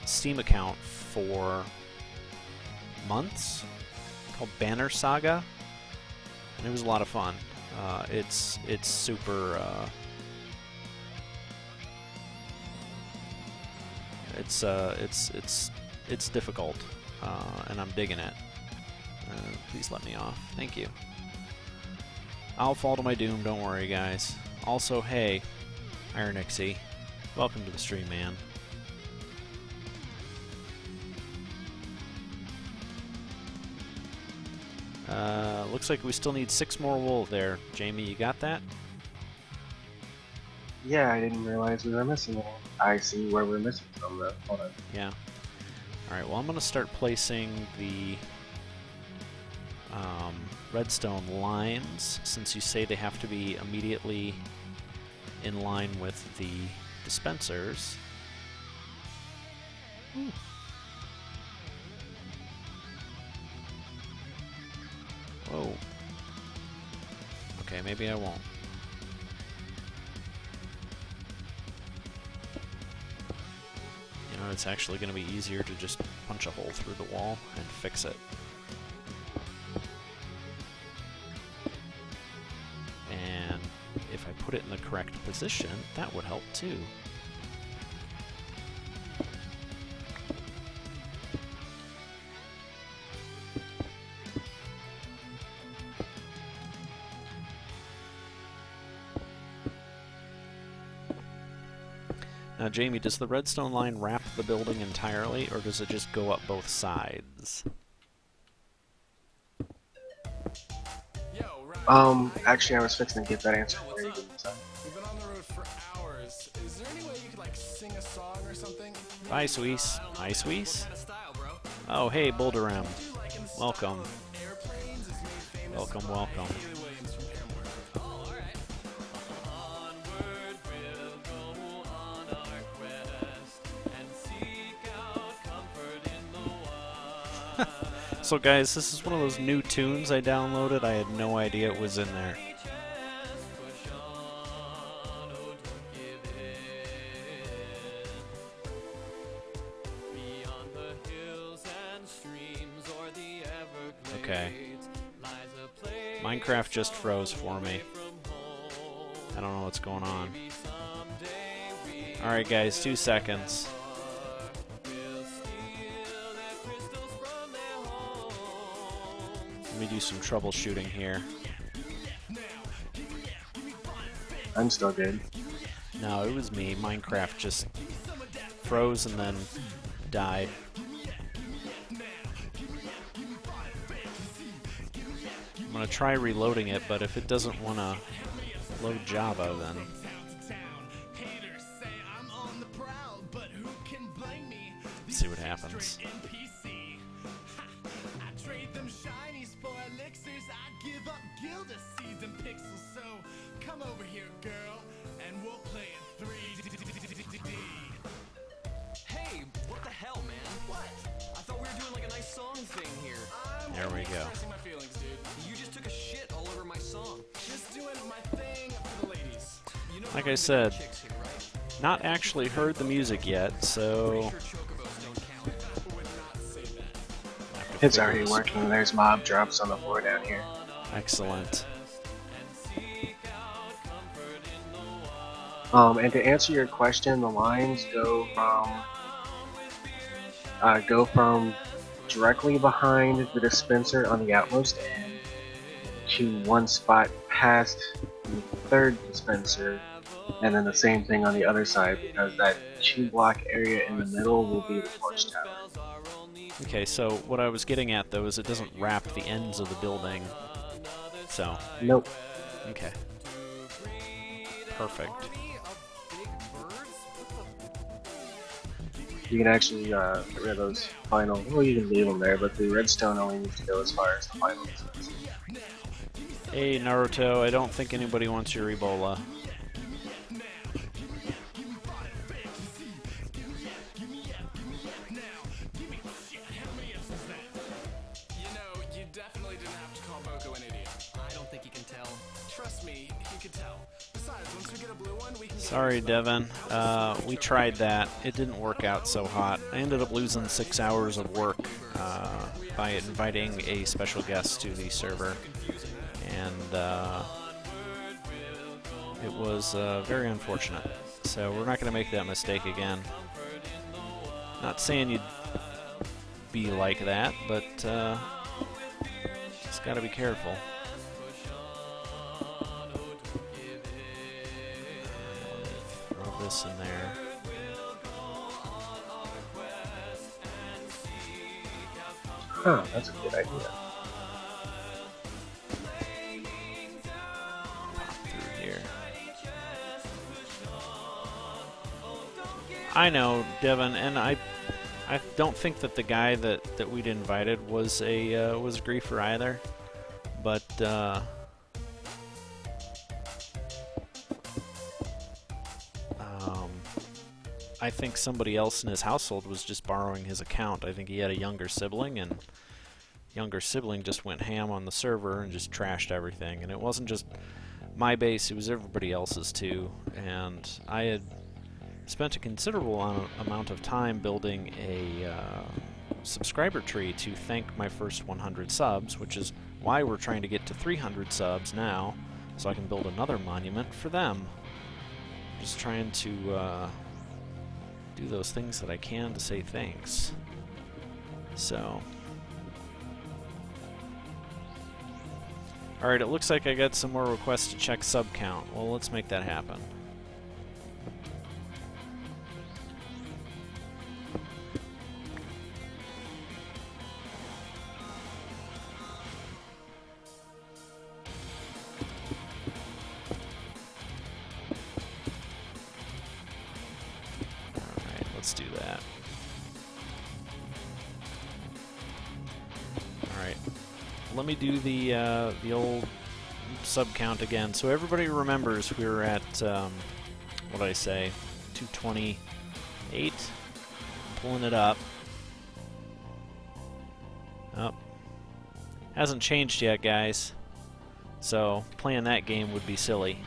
Steam account for months, called Banner Saga, and it was a lot of fun. It's super, it's difficult, and I'm digging it. Please let me off. Thank you. I'll fall to my doom, don't worry, guys. Also, hey, Ironixie, welcome to the stream, man. Looks like we still need 6 more wool there. Jamie, you got that? Yeah, I didn't realize we were missing it. I see where we're missing from though. Hold on. Yeah. Alright, well I'm going to start placing the redstone lines, since you say they have to be immediately in line with the dispensers. Ooh. Whoa. Okay, maybe I won't. You know, it's actually going to be easier to just punch a hole through the wall and fix it. And if I put it in the correct position, that would help too. Now, Jamie, does the redstone line wrap the building entirely, or does it just go up both sides? Actually, I was fixing to get that answer for you. We've been on the road for hours. Is there any way you could, like, sing a song or something? Bye, Swees. Hi, Swees. Oh, hey, Boulderam. Welcome. Welcome, welcome. So guys, this is one of those new tunes I downloaded. I had no idea it was in there. Okay. Minecraft just froze for me. I don't know what's going on. Alright guys, 2 seconds. Let me do some troubleshooting here. I'm still good. No, it was me. Minecraft just froze and then died. I'm gonna try reloading it, but if it doesn't want to load Java, then... Let's see what happens. Over here, girl, and we'll play in 3D. Hey, what the hell, man? What? I thought we were doing like a nice song thing here. There we go. My feelings, dude. You just took a shit all over my song. Just doing my thing for the ladies. You know, like I said, not actually heard the music yet, so... It's already working. There's mob drops on the floor down here. Excellent. And to answer your question, the lines go from directly behind the dispenser on the outmost end to one spot past the third dispenser, and then the same thing on the other side, because that 2-block area in the middle will be the torch tower. Okay, so what I was getting at, though, is it doesn't wrap the ends of the building, so... Nope. Okay. Perfect. You can actually get rid of those final, well, you can leave them there, but the redstone only needs to go as far as the final dispenser. Hey, Naruto, I don't think anybody wants your Ebola. Sorry, Devin. We tried that. It didn't work out so hot. I ended up losing 6 hours of work by inviting a special guest to the server. And it was very unfortunate. So we're not going to make that mistake again. Not saying you'd be like that, but just got to be careful. this in there. Huh, that's a good idea. Through here. I know, Devin, and I don't think that the guy that we'd invited was a griefer either, but I think somebody else in his household was just borrowing his account. I think he had a younger sibling, and younger sibling just went ham on the server and just trashed everything. And it wasn't just my base, it was everybody else's too. And I had spent a considerable amount of time building a subscriber tree to thank my first 100 subs, which is why we're trying to get to 300 subs now, so I can build another monument for them. Just trying to do those things that I can to say thanks. So, alright, it looks like I got some more requests to check sub count. Well, let's make that happen. Let's do that. Alright. Let me do the old sub count again. So everybody remembers we were at, what did I say? 228? Pulling it up. Oh. Hasn't changed yet, guys. So playing that game would be silly.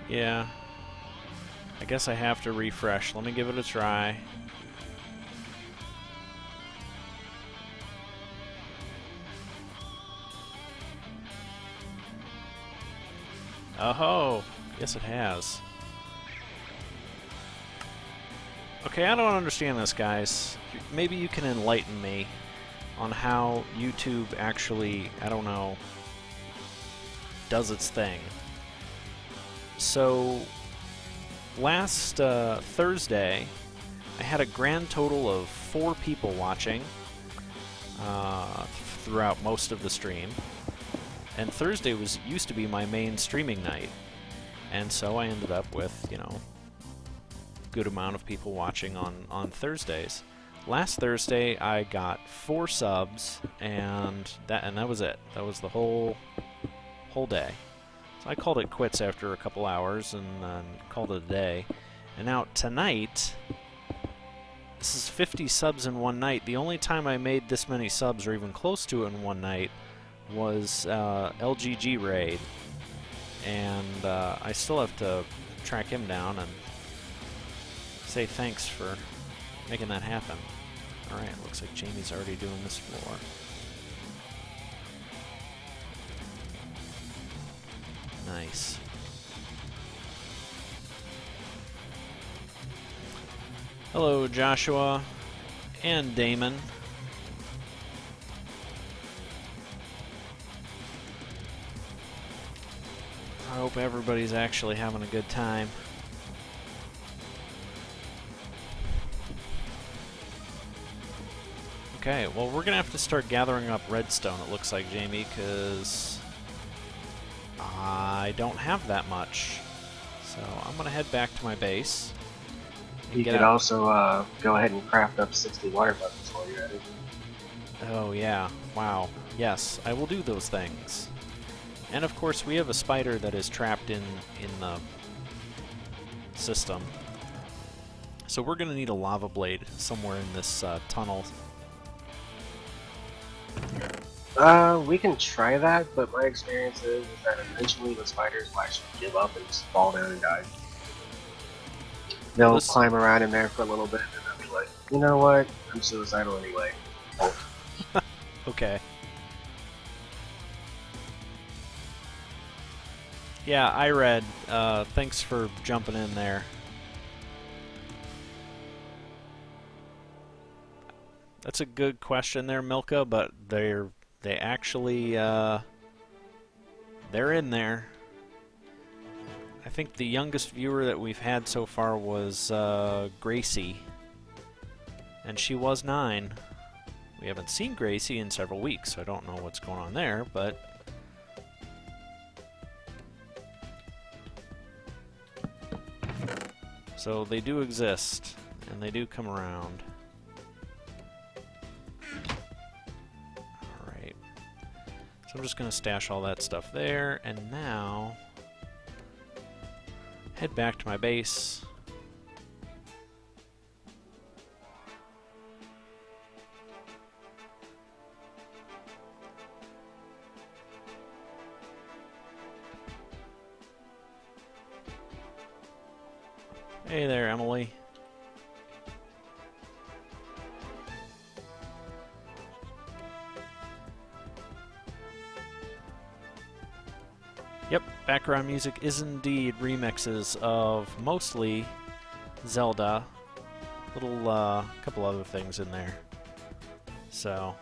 Yeah, I guess I have to refresh. Let me give it a try. Oh, yes it has. Okay, I don't understand this, guys. Maybe you can enlighten me on how YouTube actually, I don't know, does its thing. So, last Thursday, I had a grand total of 4 people watching throughout most of the stream. And Thursday used to be my main streaming night. And so I ended up with, you know, a good amount of people watching on Thursdays. Last Thursday, I got 4 subs, and that was it. That was the whole day. I called it quits after a couple hours and called it a day. And now tonight, this is 50 subs in one night. The only time I made this many subs or even close to it in one night was LGG Raid. And I still have to track him down and say thanks for making that happen. Alright, looks like Jamie's already doing this floor. Nice. Hello, Joshua and Damon. I hope everybody's actually having a good time. Okay, well, we're gonna have to start gathering up redstone, it looks like, Jamie, because I don't have that much. So I'm gonna head back to my base. You could also go ahead and craft up 60 water buckets while you're at it. Oh yeah, wow. Yes, I will do those things. And of course we have a spider that is trapped in the system. So we're gonna need a lava blade somewhere in this tunnel. We can try that, but my experience is that eventually the spiders will actually give up and just fall down and die. They'll This climb around in there for a little bit, and then they'll be like, you know what? I'm suicidal anyway. okay. Yeah, I read. Thanks for jumping in there. That's a good question there, Milka, but they actually they're in there. I think the youngest viewer that we've had so far was Gracie, and she was 9. We haven't seen Gracie in several weeks, so I don't know what's going on there, but so they do exist, and they do come around. Alright. So I'm just going to stash all that stuff there, and now head back to my base. Hey there, Emily. Yep, background music is indeed remixes of mostly Zelda, little couple other things in there. So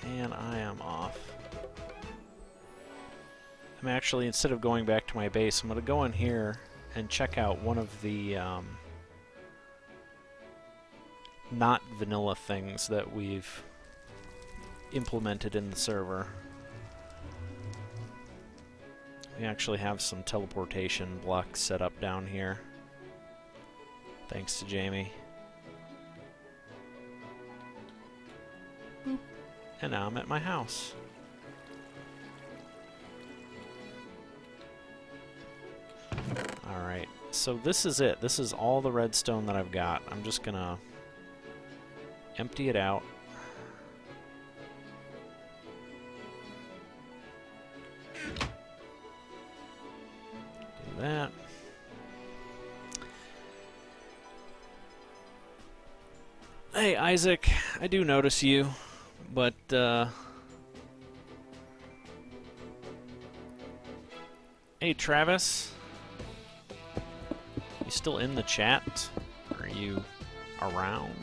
and I am off. I'm actually, instead of going back to my base, I'm going to go in here and check out one of the not vanilla things that we've implemented in the server. We actually have some teleportation blocks set up down here, thanks to Jamie. Boop. And now I'm at my house. Alright, so this is it. This is all the redstone that I've got. I'm just gonna empty it out. Do that. Hey, Isaac, I do notice you, but, hey, Travis. You still in the chat? Are you around?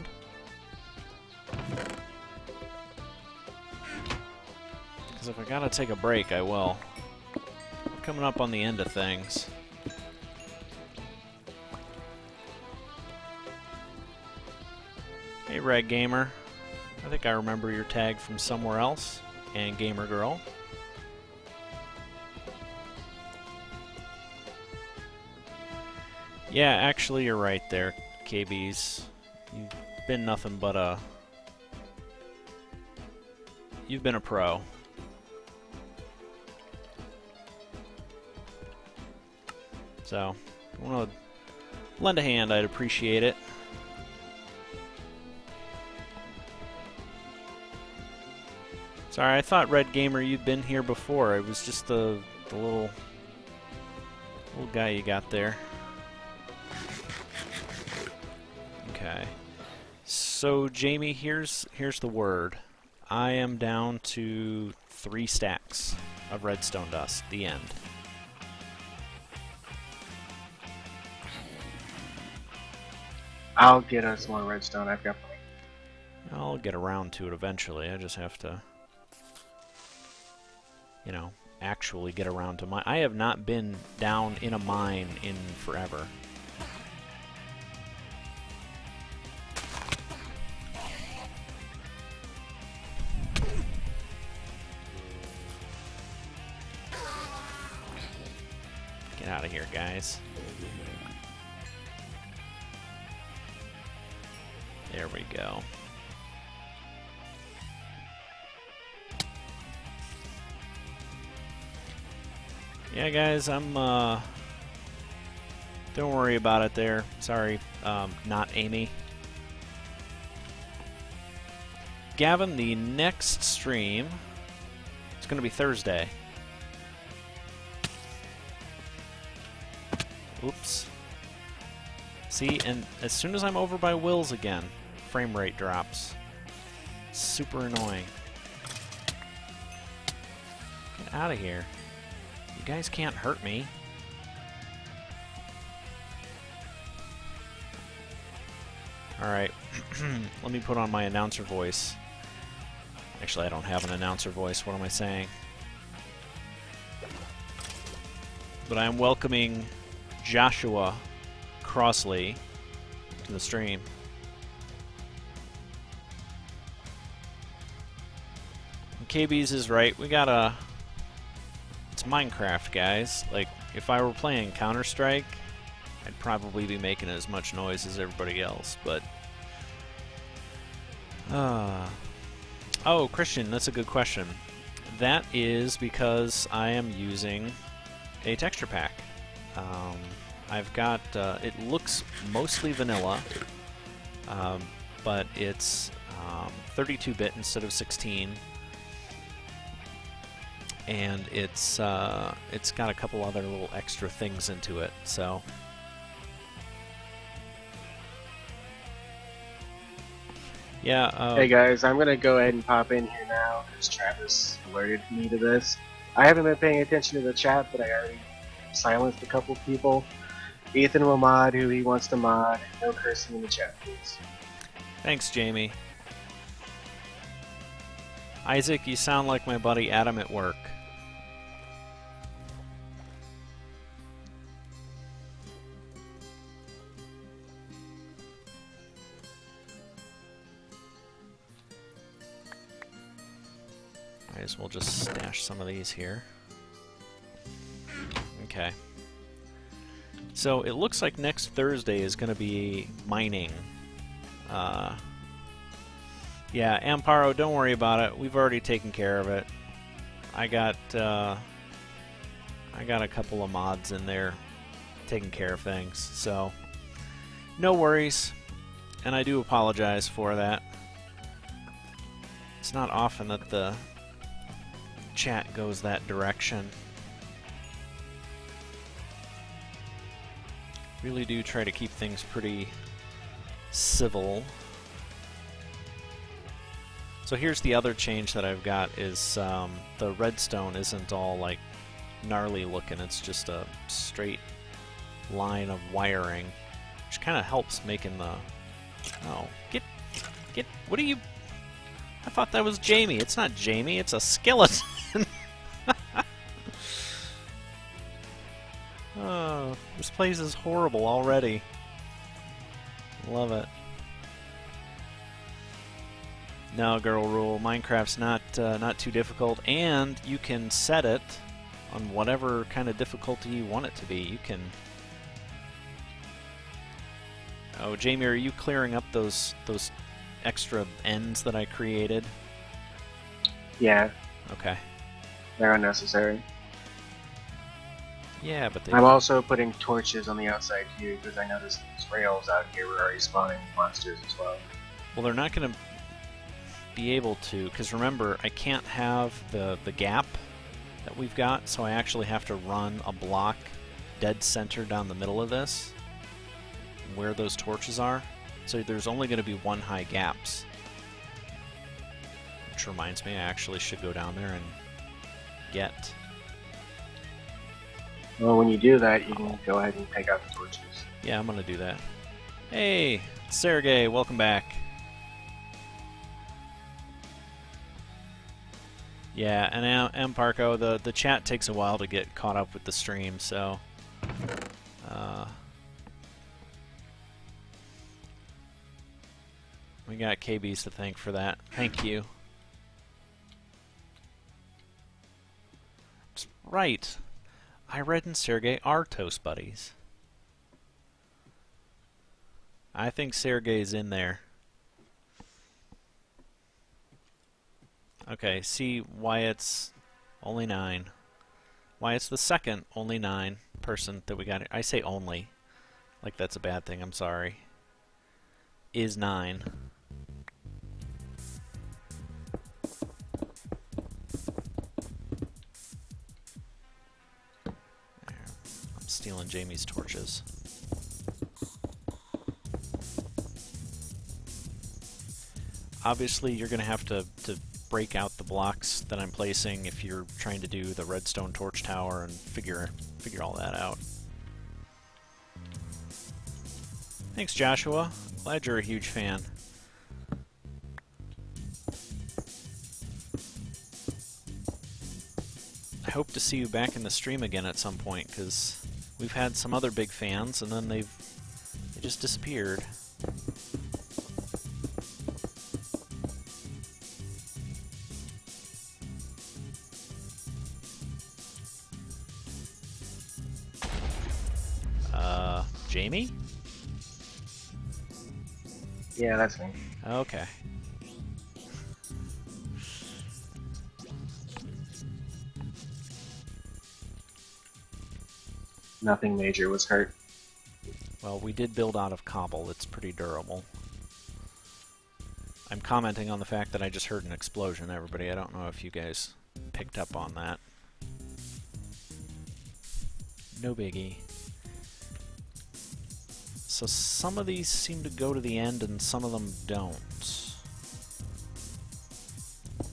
Because if I gotta take a break, I will. We're coming up on the end of things. Hey, Red Gamer. I think I remember your tag from somewhere else. And Gamer Girl. Yeah, actually, you're right there, KBs. You've been nothing but a... You've been a pro. So, if you want to lend a hand, I'd appreciate it. Sorry, I thought Red Gamer you'd been here before. It was just the little guy you got there. Okay. So Jamie, here's the word. I am down to 3 stacks of redstone dust. The end. I'll get us more redstone. I've got plenty. I'll get around to it eventually. I just have to, you know, actually get around to mine. I have not been down in a mine in forever. Get out of here, guys. There we go. Yeah, guys, I'm, don't worry about it there. Sorry, not Amy. Gavin, the next stream is going to be Thursday. Oops. See, and as soon as I'm over by Will's again, frame rate drops. Super annoying. Get out of here. You guys can't hurt me. Alright, let me put on my announcer voice. Actually, I don't have an announcer voice. What am I saying? But I am welcoming Joshua Crossley to the stream. And KB's is right. We gotta... It's Minecraft, guys. Like, if I were playing Counter-Strike, I'd probably be making as much noise as everybody else, but... Oh, Christian, that's a good question. That is because I am using a texture pack. I've got, it looks mostly vanilla, but it's 32-bit instead of 16, and it's got a couple other little extra things into it, so... Yeah, Hey guys, I'm gonna go ahead and pop in here now because Travis alerted me to this. I haven't been paying attention to the chat, but I already silenced a couple people. Ethan will mod who he wants to mod. No cursing in the chat, please. Thanks, Jamie. Isaac, you sound like my buddy Adam at work. Might as well just stash some of these here. Okay. So it looks like next Thursday is going to be mining. Yeah, Amparo, don't worry about it. We've already taken care of it. I got a couple of mods in there taking care of things, so no worries. And I do apologize for that. It's not often that the chat goes that direction. Really do try to keep things pretty civil. So here's the other change that I've got is the redstone isn't all like gnarly looking, it's just a straight line of wiring, which kind of helps making the... Oh, get, what are you... I thought that was Jamie. It's not Jamie, it's a skeleton. Oh, this place is horrible already. Love it. No, girl rule. Minecraft's not too difficult, and you can set it on whatever kind of difficulty you want it to be. You can... Oh, Jamie, are you clearing up those extra ends that I created? Yeah. Okay. They're unnecessary. Yeah, but they... I'm also putting torches on the outside too, because I noticed these rails out here were already spawning monsters as well. Well, they're not going to be able to, because remember, I can't have the gap that we've got, so I actually have to run a block dead center down the middle of this, where those torches are. So there's only going to be one high gaps. Which reminds me, I actually should go down there and get... Well, when you do that, you can go ahead and take out the torches. Yeah, I'm going to do that. Hey, Sergey, welcome back. Yeah, and Amparco, the chat takes a while to get caught up with the stream, so... we got KBs to thank for that. Thank you. That's right. Ired and Sergey are toast buddies. I think Sergey's in there. Okay, see why it's only 9. Why, it's the second only 9 person that we got. I say only, like that's a bad thing. I'm sorry. Is 9. There. I'm stealing Jamie's torches. Obviously, you're going to have to break out the blocks that I'm placing if you're trying to do the redstone torch tower and figure all that out. Thanks, Joshua. Glad you're a huge fan. I hope to see you back in the stream again at some point, because we've had some other big fans, and then they just disappeared. Jamie? Yeah, that's me. Okay. Nothing major was hurt. Well, we did build out of cobble. It's pretty durable. I'm commenting on the fact that I just heard an explosion, everybody. I don't know if you guys picked up on that. No biggie. So some of these seem to go to the end and some of them don't. I'm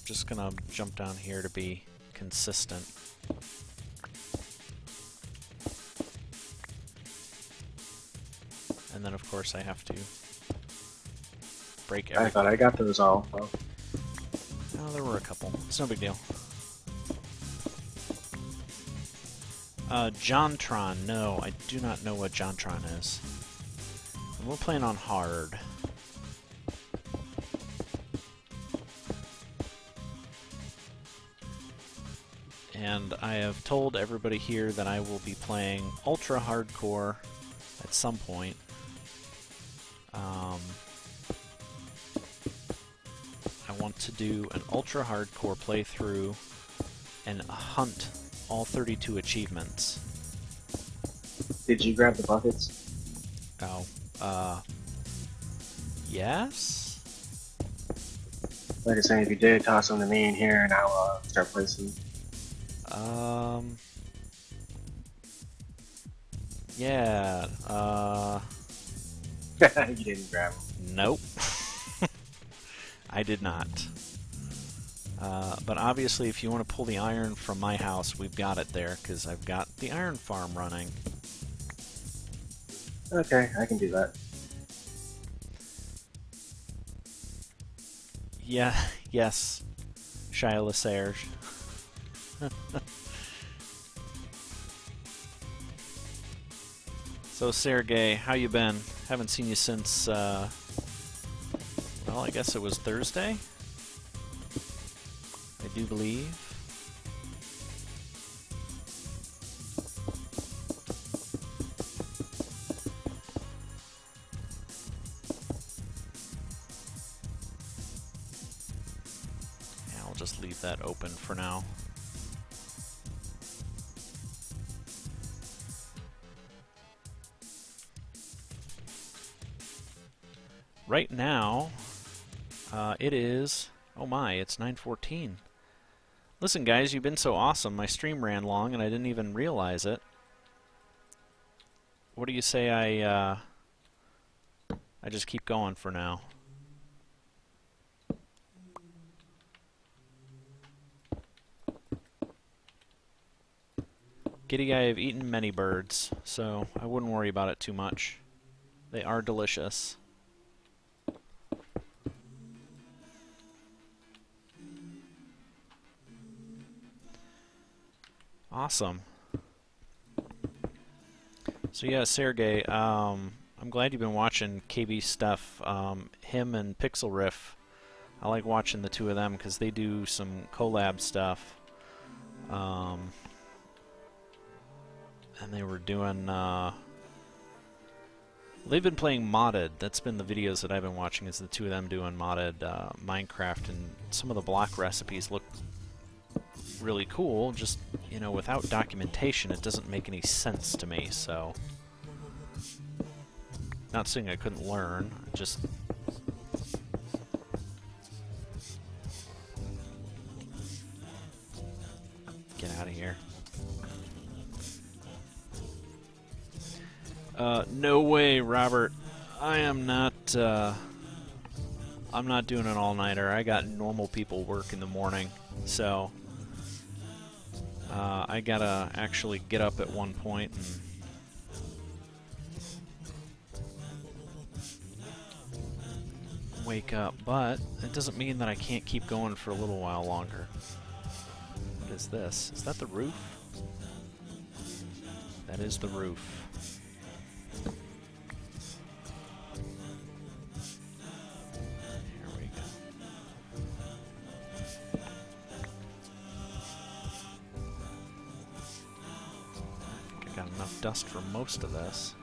just gonna jump down here to be consistent. And then of course I have to break everything. I thought I got those all. Well, Oh, there were a couple. It's no big deal. Jontron. No, I do not know what Jontron is. And we're playing on hard. And I have told everybody here that I will be playing ultra hardcore at some point. I want to do an ultra hardcore playthrough and hunt all 32 achievements. did you grab the buckets? Oh, yes? Like I say, if you did, toss them to me in here, and I'll start placing. Yeah, You didn't grab them. nope. I did not. But obviously, if you want to pull the iron from my house, we've got it there, because I've got the iron farm running. Okay, I can do that. Yeah, yes, Shia Serge. So, Sergey, how you been? Haven't seen you since, well, I guess it was Thursday? I do believe. Yeah, I'll just leave that open for now. Right now, it is, oh my, it's 9:14. Listen, guys, you've been so awesome. My stream ran long and I didn't even realize it. What do you say I just keep going for now? Giddy, I have eaten many birds, so I wouldn't worry about it too much. They are delicious. Awesome. So yeah, Sergey, I'm glad you've been watching KB stuff. Him and Pixel Riff, I like watching the two of them because they do some collab stuff. And they were doing, they've been playing modded. That's been the videos that I've been watching, is the two of them doing modded Minecraft, and some of the block recipes look really cool, just, you know, without documentation it doesn't make any sense to me, so... Not saying I couldn't learn, just... Get out of here. No way, Robert. I am not, I'm not doing an all-nighter. I got normal people work in the morning, so... I gotta actually get up at one point and... wake up, but it doesn't mean that I can't keep going for a little while longer. What is this? Is that the roof? That is the roof. Here we go. I think I got enough dust for most of this.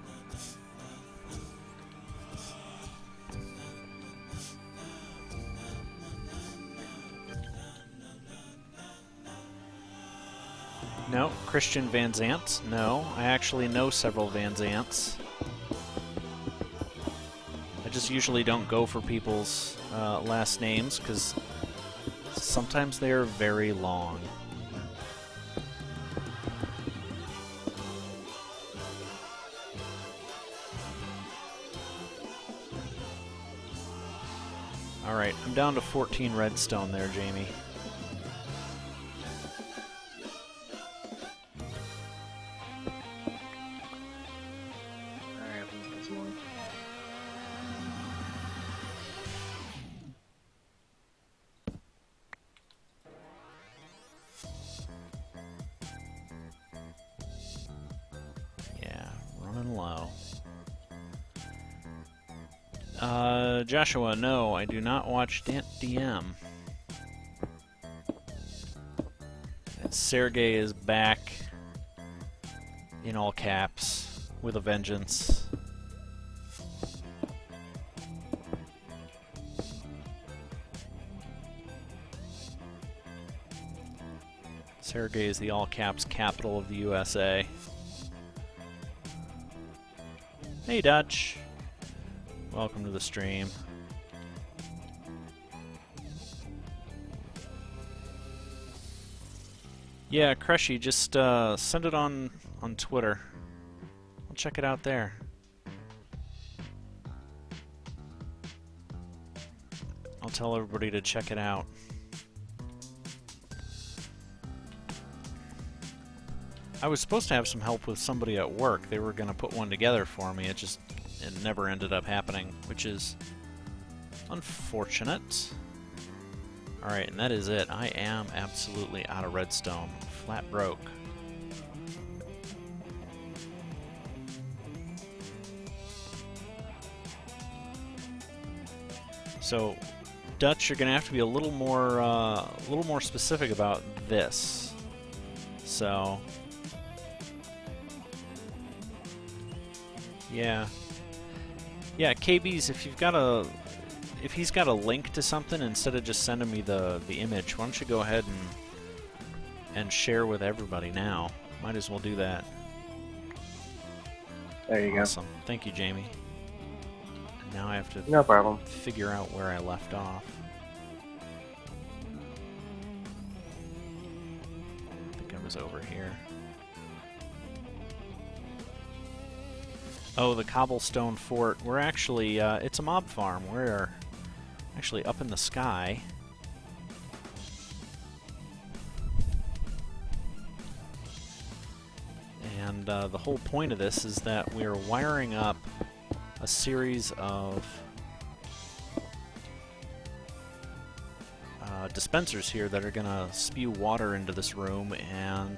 No, Christian Van Zant. No, I actually know several Van Zants. I just usually don't go for people's last names because sometimes they are very long. Alright, I'm down to 14 redstone there, Jamie. Joshua, no, I do not watch DM. And Sergey is back in all caps with a vengeance. Sergey is the all caps capital of the USA. Hey, Dutch. Welcome to the stream. Yeah, Crushy, just send it on Twitter. I'll check it out there. I'll tell everybody to check it out. I was supposed to have some help with somebody at work. They were going to put one together for me. It never ended up happening, which is unfortunate. Alright, and that is it. I am absolutely out of redstone. Flat broke. So, Dutch, you're going to have to be a little more specific about this. So, yeah. Yeah, KB's, if he's got a link to something, instead of just sending me the image, why don't you go ahead and share with everybody now? Might as well do that. There you Awesome. Thank you, Jamie. And now I have to no problem. figure out where I left off. I think I was over here. Oh, the cobblestone fort. We're actually, it's a mob farm. We're actually up in the sky. And the whole point of this is that we're wiring up a series of dispensers here that are going to spew water into this room and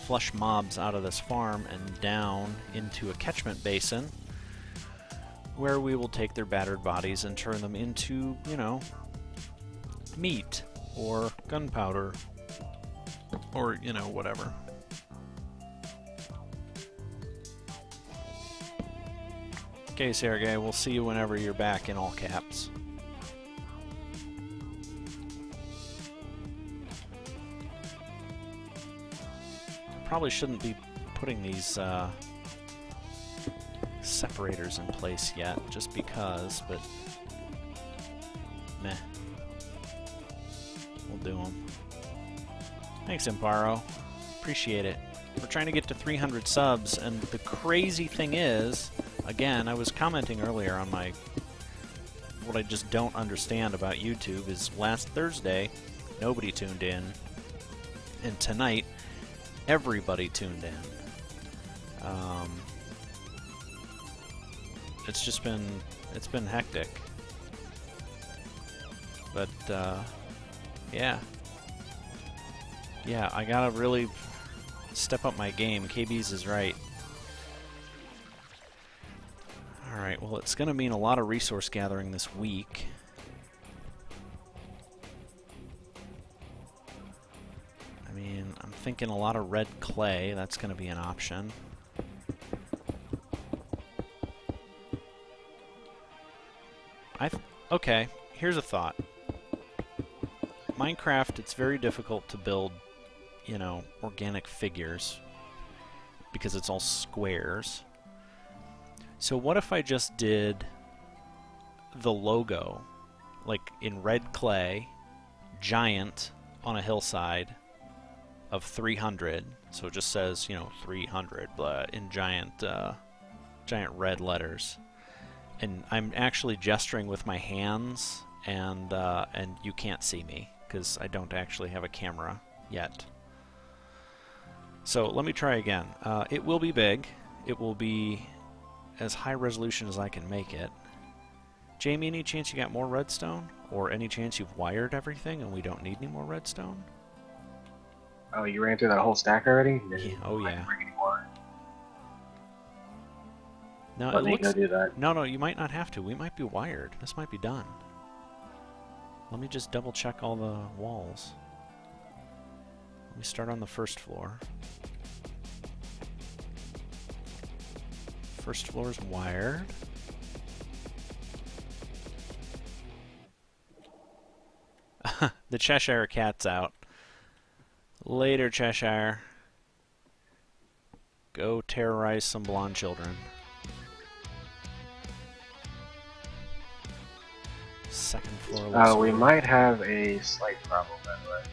flush mobs out of this farm and down into a catchment basin where we will take their battered bodies and turn them into, you know, meat or gunpowder or, you know, whatever. Okay, Sergey, we'll see you whenever you're back in all caps. probably shouldn't be putting these separators in place yet, just because, but meh. We'll do them. Thanks, Imparo. Appreciate it. We're trying to get to 300 subs, and the crazy thing is, again, I was commenting earlier on my... What I just don't understand about YouTube is last Thursday, nobody tuned in, and tonight, everybody tuned in. It's been hectic. But, yeah. Yeah, I gotta really step up my game. KB's is right. Alright, well, it's gonna mean a lot of resource gathering this week. I mean, I'm thinking a lot of red clay. That's gonna be an option. Okay, here's a thought. Minecraft, it's very difficult to build, you know, organic figures because it's all squares. So what if I just did the logo, like in red clay, giant on a hillside of 300, so it just says, you know, 300 blah, in giant red letters. And I'm actually gesturing with my hands, and you can't see me because I don't actually have a camera yet. So let me try again. It will be big. It will be as high resolution as I can make it. Jamie, any chance you got more redstone? Or any chance you've wired everything and we don't need any more redstone? Oh, you ran through that whole stack already? Yeah, oh yeah. I didn't bring any more. No, Let me go do that. No, you might not have to. We might be wired. This might be done. Let me just double check all the walls. Let me start on the first floor. First floor is wired. The Cheshire Cat's out. Later, Cheshire. Go terrorize some blonde children. Second floor looks We weird. might have a slight problem, by the way.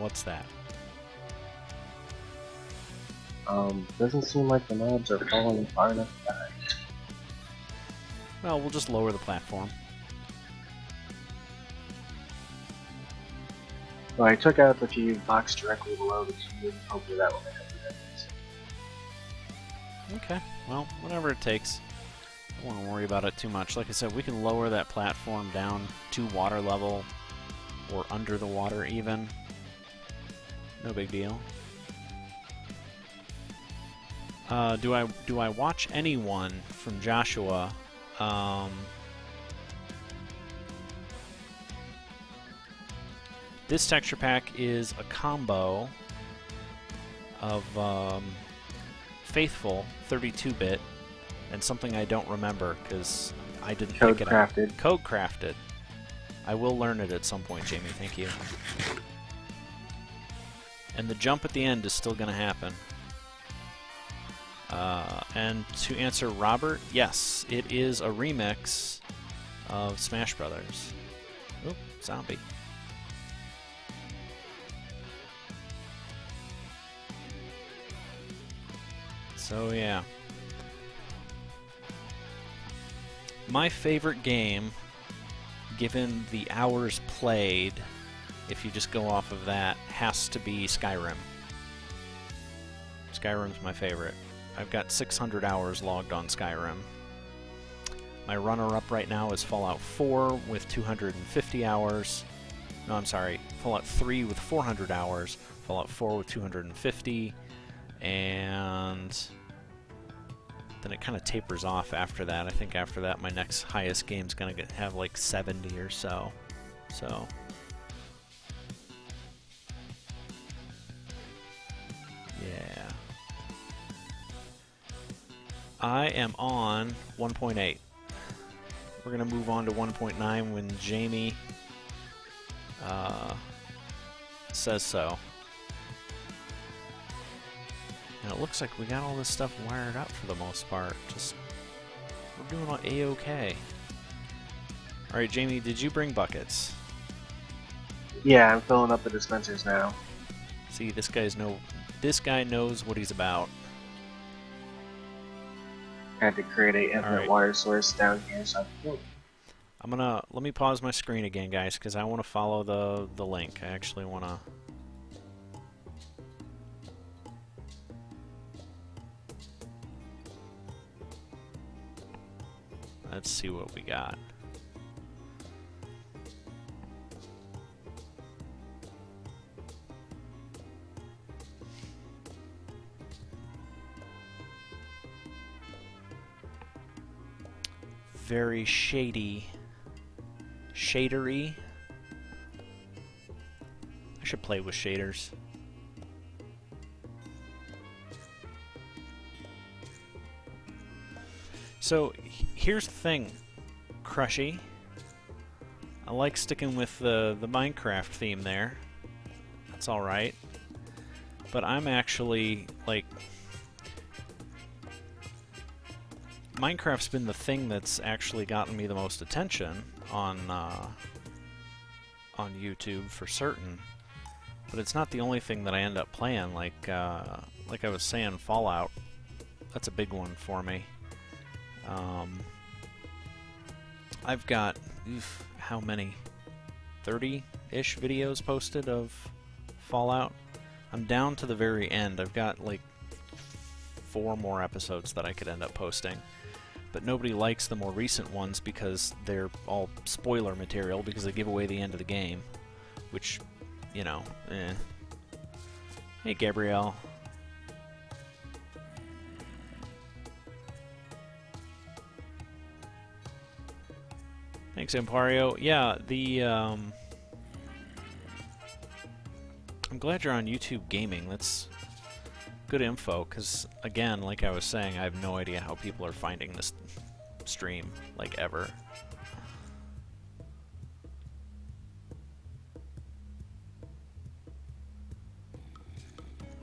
What's that? Doesn't seem like the mobs are falling far enough back. Well, we'll just lower the platform. Well, I took out the few blocks directly below the cube. Hopefully that will make up the difference. Okay, well, whatever it takes. I don't want to worry about it too much. Like I said, we can lower that platform down to water level or under the water even. No big deal. Do I watch anyone from Joshua? This texture pack is a combo of Faithful 32-bit and something I don't remember because I didn't pick it up. Code crafted. I will learn it at some point, Jamie. Thank you. And the jump at the end is still going to happen. And to answer Robert, yes, it is a remix of Smash Brothers. Oop, zombie. So yeah. My favorite game, given the hours played, if you just go off of that, has to be Skyrim. Skyrim's my favorite. I've got 600 hours logged on Skyrim. My runner-up right now is Fallout 4 with 250 hours. No, I'm sorry. Fallout 3 with 400 hours. Fallout 4 with 250. And then it kind of tapers off after that. I think after that, my next highest game's going to have like 70 or so. So... yeah. I am on 1.8. We're going to move on to 1.9 when Jamie says so. And it looks like we got all this stuff wired up for the most part. Just, we're doing A-okay. Alright, Jamie, did you bring buckets? Yeah, I'm filling up the dispensers now. See, this guy knows what he's about. I had to create a infinite Alright. water source down here, so Let me pause my screen again, guys, because I want to follow the link. I actually want to... Let's see what we got. Very shady. Shadery. I should play with shaders. So here's the thing, Crushy. I like sticking with the Minecraft theme there. That's alright. But I'm actually, like... Minecraft's been the thing that's actually gotten me the most attention on YouTube for certain. But it's not the only thing that I end up playing. Like I was saying, Fallout. That's a big one for me. I've got, how many? 30-ish videos posted of Fallout. I'm down to the very end. I've got like 4 more episodes that I could end up posting. But nobody likes the more recent ones because they're all spoiler material because they give away the end of the game. Which, you know, eh. Hey, Gabrielle. Thanks, Empario. Yeah, I'm glad you're on YouTube Gaming. That's good info, because, again, like I was saying, I have no idea how people are finding this stream, like, ever.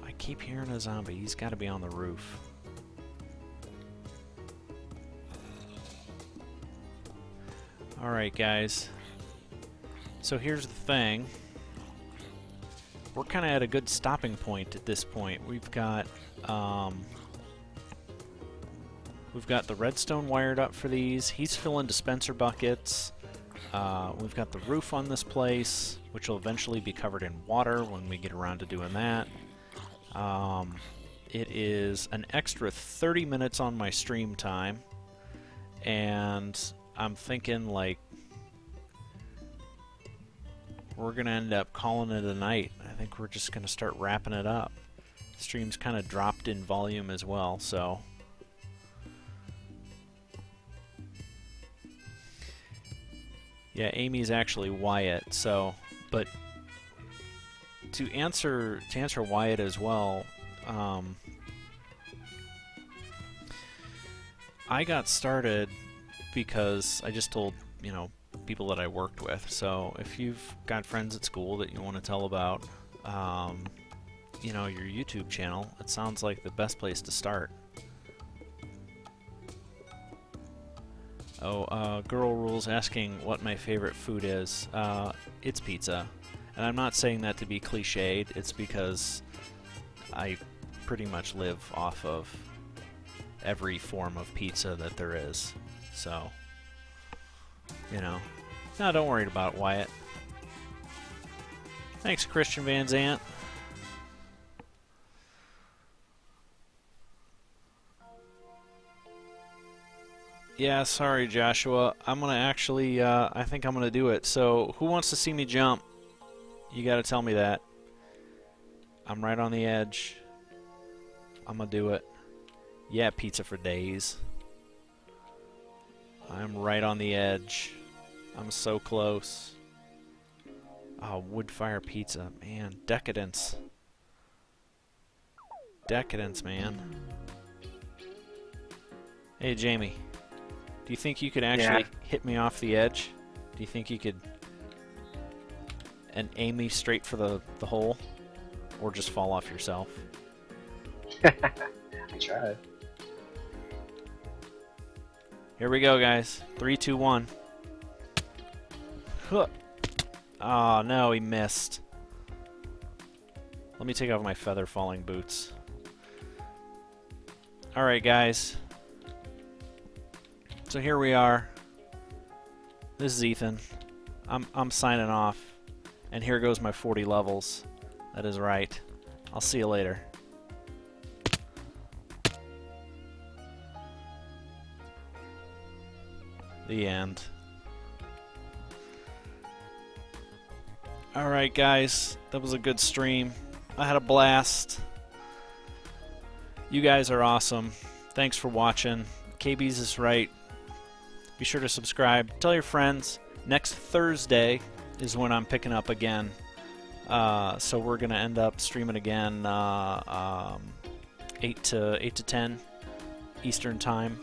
I keep hearing a zombie. He's got to be on the roof. Alright, guys. So here's the thing. We're kind of at a good stopping point at this point. We've got the redstone wired up for these. He's filling dispenser buckets. We've got the roof on this place, which will eventually be covered in water when we get around to doing that. It is an extra 30 minutes on my stream time, and I'm thinking, like, we're going to end up calling it a night. I think we're just going to start wrapping it up. The stream's kind of dropped in volume as well, so... Yeah, Amy's actually Wyatt, so... But to answer Wyatt as well, I got started because I just told, you know, people that I worked with. So if you've got friends at school that you want to tell about, you know, your YouTube channel, it sounds like the best place to start. Oh, Girl Rules asking what my favorite food is. It's pizza. And I'm not saying that to be cliched, it's because I pretty much live off of every form of pizza that there is. So, you know. No, don't worry about it, Wyatt. Thanks, Christian Van Zant. Yeah, sorry, Joshua. I'm gonna actually, I think I'm gonna do it. So, who wants to see me jump? You gotta tell me that. I'm right on the edge. I'm gonna do it. Yeah, pizza for days. I'm right on the edge. I'm so close. Oh, wood fire pizza. Man, decadence. Decadence, man. Hey, Jamie. Do you think you could actually hit me off the edge? Do you think you could and aim me straight for the hole? Or just fall off yourself? I tried. Here we go, guys. 3, 2, 1. Huh. Oh, no, he missed. Let me take off my feather falling boots. Alright, guys. So here we are. This is Ethan. I'm signing off. And here goes my 40 levels. That is right. I'll see you later. The end. Alright, guys. That was a good stream. I had a blast. You guys are awesome. Thanks for watching. KB's is right. Be sure to subscribe. Tell your friends. Next Thursday is when I'm picking up again. So we're going to end up streaming again 8 to 10 Eastern Time.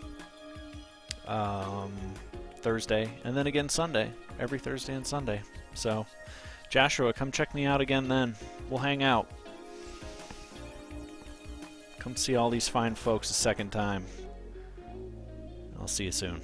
Thursday. And then again Sunday. Every Thursday and Sunday. So, Joshua, come check me out again then. We'll hang out. Come see all these fine folks a second time. I'll see you soon.